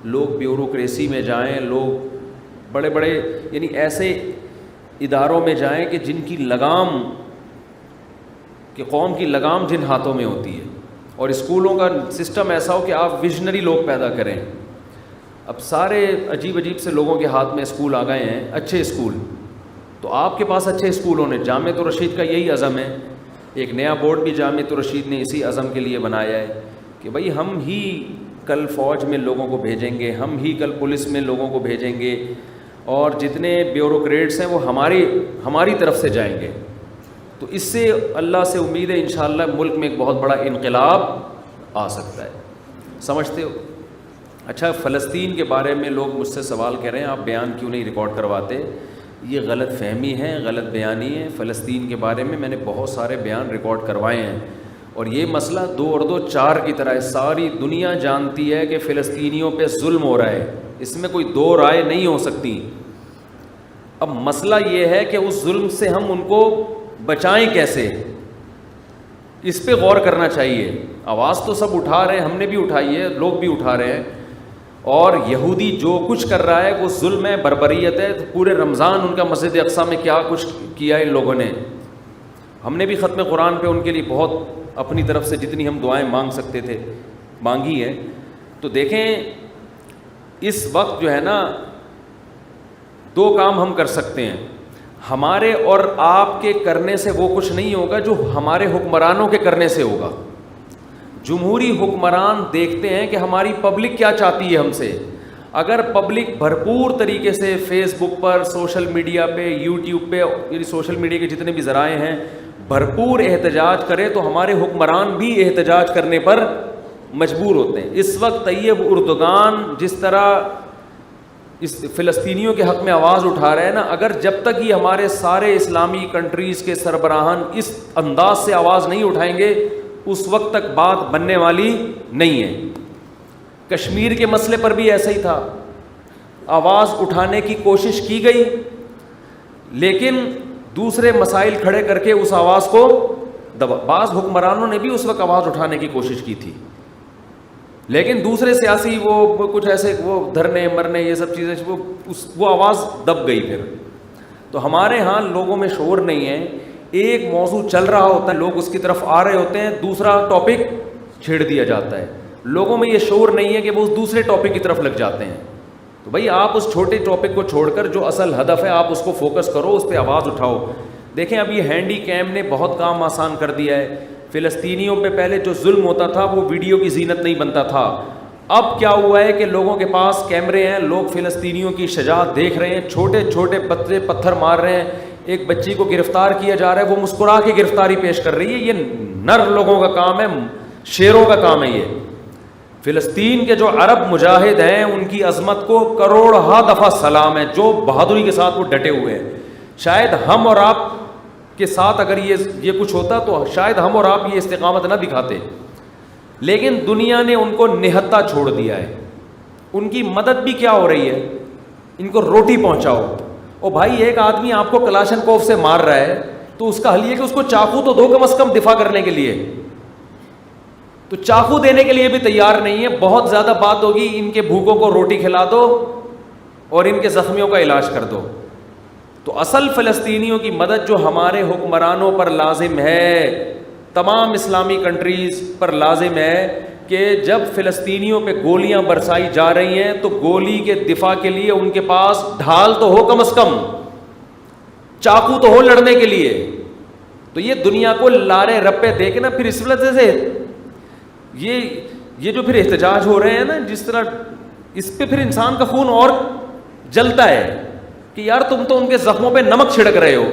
S1: لوگ بیوروکریسی میں جائیں، لوگ بڑے بڑے یعنی ایسے اداروں میں جائیں کہ جن کی لگام، کہ قوم کی لگام جن ہاتھوں میں ہوتی ہے. اور اسکولوں کا سسٹم ایسا ہو کہ آپ ویژنری لوگ پیدا کریں. اب سارے عجیب سے لوگوں کے ہاتھ میں اسکول آ گئے ہیں، اچھے اسکول. تو آپ کے پاس اچھے اسکول ہونے. جامعۃ الرشید کا یہی عزم ہے. ایک نیا بورڈ بھی جامعۃ الرشید نے اسی عزم کے لیے بنایا ہے کہ بھئی ہم ہی کل فوج میں لوگوں کو بھیجیں گے، ہم ہی کل پولیس میں لوگوں کو بھیجیں گے، اور جتنے بیوروکریٹس ہیں وہ ہماری طرف سے جائیں گے. تو اس سے اللہ سے امید ہے انشاءاللہ ملک میں ایک بہت بڑا انقلاب آ سکتا ہے. سمجھتے ہو؟ اچھا، فلسطین کے بارے میں لوگ مجھ سے سوال کر رہے ہیں آپ بیان کیوں نہیں ریکارڈ کرواتے؟ یہ غلط فہمی ہے، غلط بیانی ہے. فلسطین کے بارے میں نے بہت سارے بیان ریکارڈ کروائے ہیں، اور یہ مسئلہ 2 اور 2 4 کی طرح ہے. ساری دنیا جانتی ہے کہ فلسطینیوں پہ ظلم ہو رہا ہے، اس میں کوئی 2 رائے نہیں ہو سکتی. اب مسئلہ یہ ہے کہ اس ظلم سے ہم ان کو بچائیں کیسے، اس پہ غور کرنا چاہیے. آواز تو سب اٹھا رہے ہیں، ہم نے بھی اٹھائی ہے، لوگ بھی اٹھا رہے ہیں. اور یہودی جو کچھ کر رہا ہے وہ ظلم ہے، بربریت ہے. تو پورے رمضان ان کا مسجد اقصیٰ میں کیا کچھ کیا ان لوگوں نے. ہم نے بھی ختم قرآن پہ ان کے لیے بہت اپنی طرف سے جتنی ہم دعائیں مانگ سکتے تھے مانگی ہیں. تو دیکھیں اس وقت جو ہے نا 2 کام ہم کر سکتے ہیں. ہمارے اور آپ کے کرنے سے وہ کچھ نہیں ہوگا جو ہمارے حکمرانوں کے کرنے سے ہوگا. جمہوری حکمران دیکھتے ہیں کہ ہماری پبلک کیا چاہتی ہے ہم سے. اگر پبلک بھرپور طریقے سے فیس بک پر، سوشل میڈیا پہ، یوٹیوب پہ، یعنی سوشل میڈیا کے جتنے بھی ذرائع ہیں بھرپور احتجاج کرے تو ہمارے حکمران بھی احتجاج کرنے پر مجبور ہوتے ہیں. اس وقت طیب اردگان جس طرح اس فلسطینیوں کے حق میں آواز اٹھا رہے ہیں نا, اگر جب تک یہ ہمارے سارے اسلامی کنٹریز کے سربراہان اس انداز سے آواز نہیں اٹھائیں گے اس وقت تک بات بننے والی نہیں ہے. کشمیر کے مسئلے پر بھی ایسا ہی تھا, آواز اٹھانے کی کوشش کی گئی لیکن دوسرے مسائل کھڑے کر کے اس آواز کو بعض حکمرانوں نے بھی اس وقت آواز اٹھانے کی کوشش کی تھی لیکن دوسرے سیاسی وہ کچھ ایسے وہ دھرنے مرنے یہ سب چیزیں وہ آواز دب گئی. پھر تو ہمارے ہاں لوگوں میں شعور نہیں ہے, ایک موضوع چل رہا ہوتا ہے لوگ اس کی طرف آ رہے ہوتے ہیں, دوسرا ٹاپک چھیڑ دیا جاتا ہے. لوگوں میں یہ شعور نہیں ہے کہ وہ اس دوسرے ٹاپک کی طرف لگ جاتے ہیں. تو بھائی آپ اس چھوٹے ٹاپک کو چھوڑ کر جو اصل ہدف ہے آپ اس کو فوکس کرو, اس پہ آواز اٹھاؤ. دیکھیں اب یہ ہینڈی کیم نے بہت کام آسان کر دیا ہے. فلسطینیوں پہ پہلے جو ظلم ہوتا تھا وہ ویڈیو کی زینت نہیں بنتا تھا, اب کیا ہوا ہے کہ لوگوں کے پاس کیمرے ہیں, لوگ فلسطینیوں کی شجاعت دیکھ رہے ہیں, چھوٹے چھوٹے بچے پتھر مار رہے ہیں, ایک بچی کو گرفتار کیا جا رہا ہے, وہ مسکرا کے گرفتاری پیش کر رہی ہے. یہ نر لوگوں کا کام ہے, شیروں کا کام ہے. یہ فلسطین کے جو عرب مجاہد ہیں ان کی عظمت کو کروڑہا دفعہ سلام ہے, جو بہادری کے ساتھ وہ ڈٹے ہوئے ہیں. شاید ہم اور آپ کے ساتھ اگر یہ کچھ ہوتا تو شاید ہم اور آپ یہ استقامت نہ دکھاتے, لیکن دنیا نے ان کو نہتا چھوڑ دیا ہے. ان کی مدد بھی کیا ہو رہی ہے, ان کو روٹی پہنچاؤ. او بھائی ایک آدمی آپ کو کلاشن کوف سے مار رہا ہے تو اس کا حل یہ کہ اس کو چاقو تو دو کم از کم دفاع کرنے کے لیے, تو چاقو دینے کے لیے بھی تیار نہیں ہے. بہت زیادہ بات ہوگی, ان کے بھوکوں کو روٹی کھلا دو اور ان کے زخمیوں کا علاج کر دو. تو اصل فلسطینیوں کی مدد جو ہمارے حکمرانوں پر لازم ہے, تمام اسلامی کنٹریز پر لازم ہے کہ جب فلسطینیوں پہ گولیاں برسائی جا رہی ہیں تو گولی کے دفاع کے لیے ان کے پاس ڈھال تو ہو, کم از کم چاقو تو ہو لڑنے کے لیے. تو یہ دنیا کو لارے رپے دے کے نا پھر اس وجہ سے یہ جو پھر احتجاج ہو رہے ہیں نا, جس طرح اس پہ پھر انسان کا خون اور جلتا ہے کہ یار تم تو ان کے زخموں پہ نمک چھڑک رہے ہو.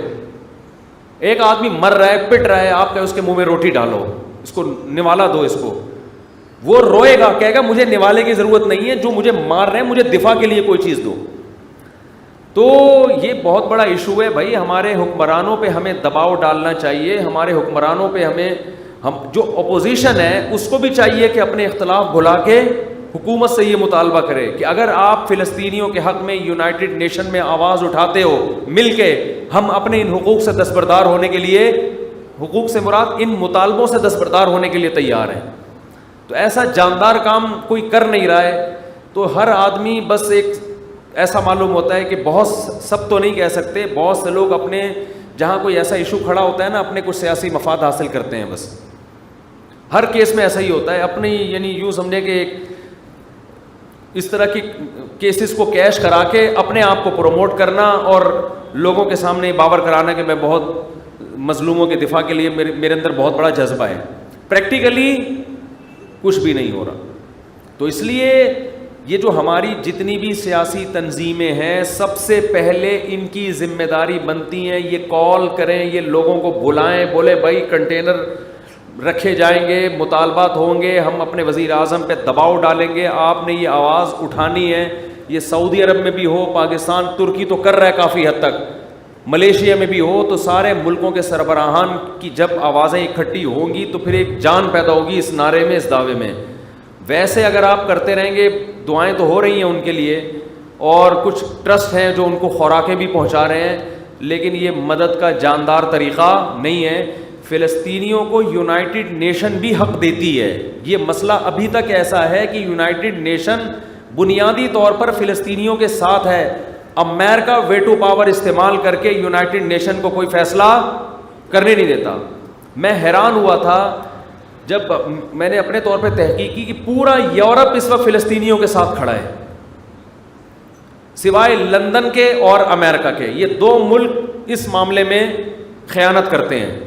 S1: ایک آدمی مر رہا ہے, پٹ رہا ہے, آپ کہے اس کے منہ میں روٹی ڈالو, اس کو نوالا دو. اس کو وہ روئے گا, کہے گا مجھے نوالے کی ضرورت نہیں ہے, جو مجھے مار رہے ہیں مجھے دفاع کے لیے کوئی چیز دو. تو یہ بہت بڑا ایشو ہے بھائی. ہمارے حکمرانوں پہ ہمیں دباؤ ڈالنا چاہیے. ہمارے حکمرانوں پہ ہم جو اپوزیشن ہے اس کو بھی چاہیے کہ اپنے اختلاف بھلا کے حکومت سے یہ مطالبہ کرے کہ اگر آپ فلسطینیوں کے حق میں یونائٹڈ نیشن میں آواز اٹھاتے ہو مل کے, ہم اپنے ان حقوق سے دستبردار ہونے کے لیے, حقوق سے مراد ان مطالبوں سے دستبردار ہونے کے لیے تیار ہیں. تو ایسا جاندار کام کوئی کر نہیں رہا ہے. تو ہر آدمی بس ایک ایسا معلوم ہوتا ہے کہ بہت سب تو نہیں کہہ سکتے, بہت سے لوگ اپنے جہاں کوئی ایسا ایشو کھڑا ہوتا ہے نا اپنے کچھ سیاسی مفاد حاصل کرتے ہیں. بس ہر کیس میں ایسا ہی ہوتا ہے. اپنی یعنی یوں سمجھے کہ اس طرح کی کیسز کو کیش کرا کے اپنے آپ کو پروموٹ کرنا اور لوگوں کے سامنے باور کرانا کہ میں بہت مظلوموں کے دفاع کے لیے میرے اندر بہت بڑا جذبہ ہے. پریکٹیکلی کچھ بھی نہیں ہو رہا. تو اس لیے یہ جو ہماری جتنی بھی سیاسی تنظیمیں ہیں سب سے پہلے ان کی ذمہ داری بنتی ہیں یہ کال کریں, یہ لوگوں کو بلائیں, بولے بھائی کنٹینر رکھے جائیں گے, مطالبات ہوں گے, ہم اپنے وزیر اعظم پہ دباؤ ڈالیں گے, آپ نے یہ آواز اٹھانی ہے. یہ سعودی عرب میں بھی ہو, پاکستان, ترکی تو کر رہا ہے کافی حد تک, ملیشیا میں بھی ہو, تو سارے ملکوں کے سربراہان کی جب آوازیں اکٹھی ہوں گی تو پھر ایک جان پیدا ہوگی اس نعرے میں, اس دعوے میں. ویسے اگر آپ کرتے رہیں گے, دعائیں تو ہو رہی ہیں ان کے لیے اور کچھ ٹرسٹ ہیں جو ان کو خوراکیں بھی پہنچا رہے ہیں, لیکن یہ مدد کا جاندار طریقہ نہیں ہے. فلسطینیوں کو یونائٹڈ نیشن بھی حق دیتی ہے. یہ مسئلہ ابھی تک ایسا ہے کہ یونائٹڈ نیشن بنیادی طور پر فلسطینیوں کے ساتھ ہے. امریکہ ویٹو پاور استعمال کر کے یونائٹڈ نیشن کو کوئی فیصلہ کرنے نہیں دیتا. میں حیران ہوا تھا جب میں نے اپنے طور پہ تحقیق کی کہ پورا یورپ اس وقت فلسطینیوں کے ساتھ کھڑا ہے سوائے لندن کے اور امریکہ کے. یہ دو ملک اس معاملے میں خیانت کرتے ہیں.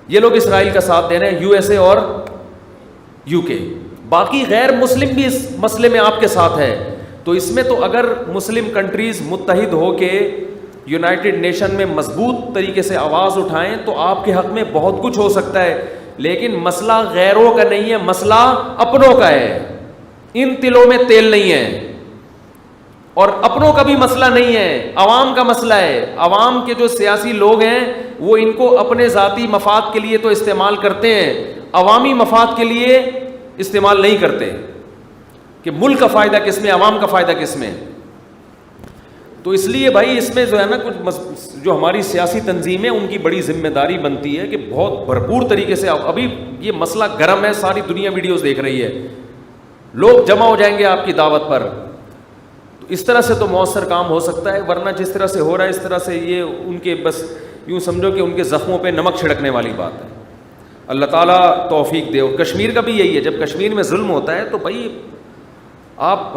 S1: یہ لوگ اسرائیل کا ساتھ دے رہے ہیں, یو ایس اے اور یو کے. باقی غیر مسلم بھی اس مسئلے میں آپ کے ساتھ ہے. تو اس میں تو اگر مسلم کنٹریز متحد ہو کے یونائٹڈ نیشن میں مضبوط طریقے سے آواز اٹھائیں تو آپ کے حق میں بہت کچھ ہو سکتا ہے، لیکن مسئلہ غیروں کا نہیں ہے، مسئلہ اپنوں کا ہے. ان تلوں میں تیل نہیں ہے، اور اپنوں کا بھی مسئلہ نہیں ہے، عوام کا مسئلہ ہے. عوام کے جو سیاسی لوگ ہیں وہ ان کو اپنے ذاتی مفاد کے لیے تو استعمال کرتے ہیں، عوامی مفاد کے لیے استعمال نہیں کرتے کہ ملک کا فائدہ کس میں، عوام کا فائدہ کس میں. تو اس لیے بھائی اس میں جو ہے نا کچھ جو ہماری سیاسی تنظیمیں ان کی بڑی ذمہ داری بنتی ہے کہ بہت بھرپور طریقے سے، ابھی یہ مسئلہ گرم ہے، ساری دنیا ویڈیوز دیکھ رہی ہے، لوگ جمع ہو جائیں گے آپ کی دعوت پر، تو اس طرح سے تو مؤثر کام ہو سکتا ہے. ورنہ جس طرح سے ہو رہا ہے اس طرح سے یہ ان کے بس یوں سمجھو کہ ان کے زخموں پہ نمک چھڑکنے والی بات ہے. اللہ تعالیٰ توفیق دے. اور کشمیر کا بھی یہی ہے، جب کشمیر میں ظلم ہوتا ہے تو بھائی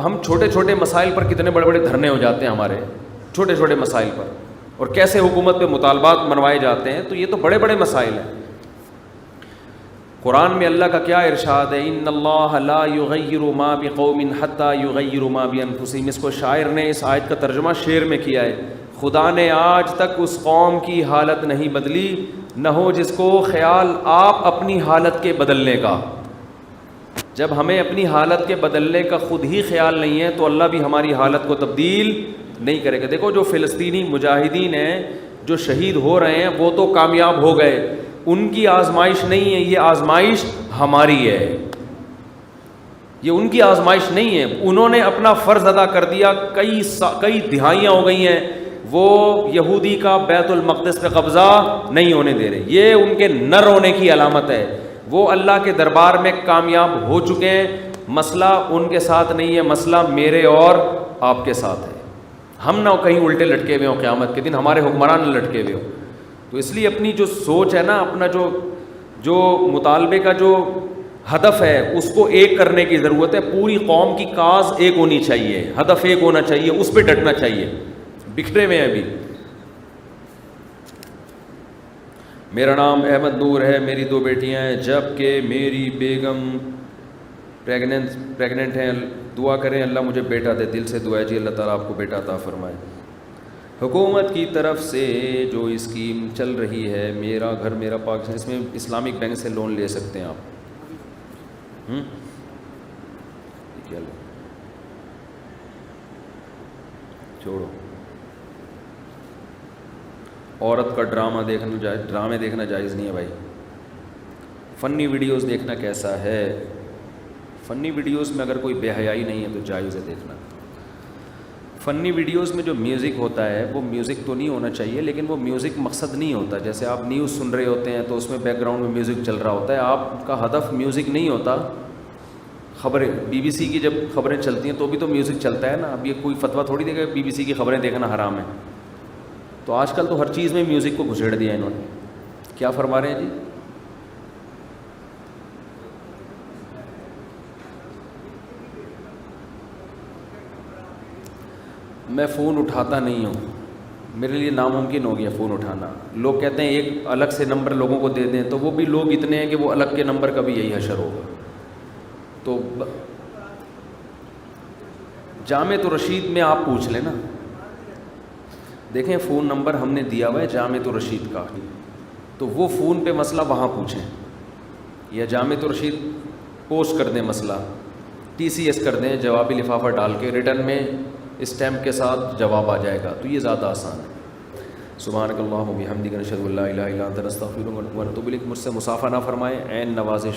S1: ہم چھوٹے چھوٹے مسائل پر کتنے بڑے بڑے دھرنے ہو جاتے ہیں ہمارے چھوٹے چھوٹے مسائل پر، اور کیسے حکومت پہ مطالبات منوائے جاتے ہیں، تو یہ تو بڑے بڑے مسائل ہیں. قرآن میں اللہ کا کیا ارشاد ہے، ان اللہ لا یغیر ما بقوم حتی یغیروا ما بانفسہم. اس کو شاعر نے اس آیت کا ترجمہ شعر میں کیا ہے، خدا نے آج تک اس قوم کی حالت نہیں بدلی، نہ ہو جس کو خیال آپ اپنی حالت کے بدلنے کا. جب ہمیں اپنی حالت کے بدلنے کا خود ہی خیال نہیں ہے تو اللہ بھی ہماری حالت کو تبدیل نہیں کرے گا. دیکھو جو فلسطینی مجاہدین ہیں جو شہید ہو رہے ہیں وہ تو کامیاب ہو گئے، ان کی آزمائش نہیں ہے، یہ آزمائش ہماری ہے. یہ ان کی آزمائش نہیں ہے، انہوں نے اپنا فرض ادا کر دیا. کئی دہائیاں ہو گئی ہیں وہ یہودی کا بیت المقدس پہ قبضہ نہیں ہونے دے رہے. یہ ان کے نہ رونے کی علامت ہے. وہ اللہ کے دربار میں کامیاب ہو چکے ہیں. مسئلہ ان کے ساتھ نہیں ہے، مسئلہ میرے اور آپ کے ساتھ ہے. ہم نہ کہیں الٹے لٹکے ہوئے ہوں قیامت کے دن، ہمارے حکمران نہ لٹکے ہوئے ہوں. تو اس لیے اپنی جو سوچ ہے نا، اپنا جو مطالبے کا جو ہدف ہے اس کو ایک کرنے کی ضرورت ہے. پوری قوم کی کاز ایک ہونی چاہیے، ہدف ایک ہونا چاہیے، اس پہ ڈٹنا چاہیے. بکھرے ہوئے ہیں ابھی. میرا نام احمد نور ہے، میری 2 بیٹیاں ہیں، جبکہ میری بیگم پریگننٹ ہیں. دعا کریں اللہ مجھے بیٹا دے. دل سے دعا ہے جی، اللہ تعالیٰ آپ کو بیٹا عطا فرمائے. حکومت کی طرف سے جو اسکیم چل رہی ہے میرا گھر میرا پاکستان، اس میں اسلامک بینک سے لون لے سکتے ہیں آپ. کیا لو چھوڑو. عورت کا ڈرامے دیکھنا جائز نہیں ہے بھائی. فنی ویڈیوز دیکھنا کیسا ہے؟ فنی ویڈیوز میں اگر کوئی بے حیائی نہیں ہے تو جائز ہے دیکھنا. فنی ویڈیوز میں جو میوزک ہوتا ہے وہ میوزک تو نہیں ہونا چاہیے، لیکن وہ میوزک مقصد نہیں ہوتا. جیسے آپ نیوز سن رہے ہوتے ہیں تو اس میں بیک گراؤنڈ میں میوزک چل رہا ہوتا ہے، آپ کا ہدف میوزک نہیں ہوتا. خبریں BBC کی جب خبریں چلتی ہیں تو بھی تو میوزک چلتا ہے نا. اب یہ کوئی فتویٰ تھوڑی دے گا BBC کی خبریں دیکھنا حرام ہے. تو آج کل تو ہر چیز میں میوزک کو گھسیڑ دیا انہوں نے. کیا فرما رہے ہیں جی؟ میں فون اٹھاتا نہیں ہوں، میرے لیے ناممکن ہو گیا فون اٹھانا. لوگ کہتے ہیں ایک الگ سے نمبر لوگوں کو دے دیں، تو وہ بھی لوگ اتنے ہیں کہ وہ الگ کے نمبر کا بھی یہی حشر ہوگا. تو جامع الرشید میں آپ پوچھ لیں نا. دیکھیں فون نمبر ہم نے دیا ہوا ہے جامع الرشید کا، تو وہ فون پہ مسئلہ وہاں پوچھیں، یا جامع الرشید پوسٹ کر دیں مسئلہ، TCS کر دیں جوابی لفافہ ڈال کے، ریٹرن میں اسٹیمپ کے ساتھ جواب آ جائے گا. تو یہ زیادہ آسان ہے. سبحانک اللہم و بحمدک نشہد ان لا الہ الا انت نستغفرک ونتوب الیک. مجھ سے مصافحہ نہ فرمائیں، عین نوازش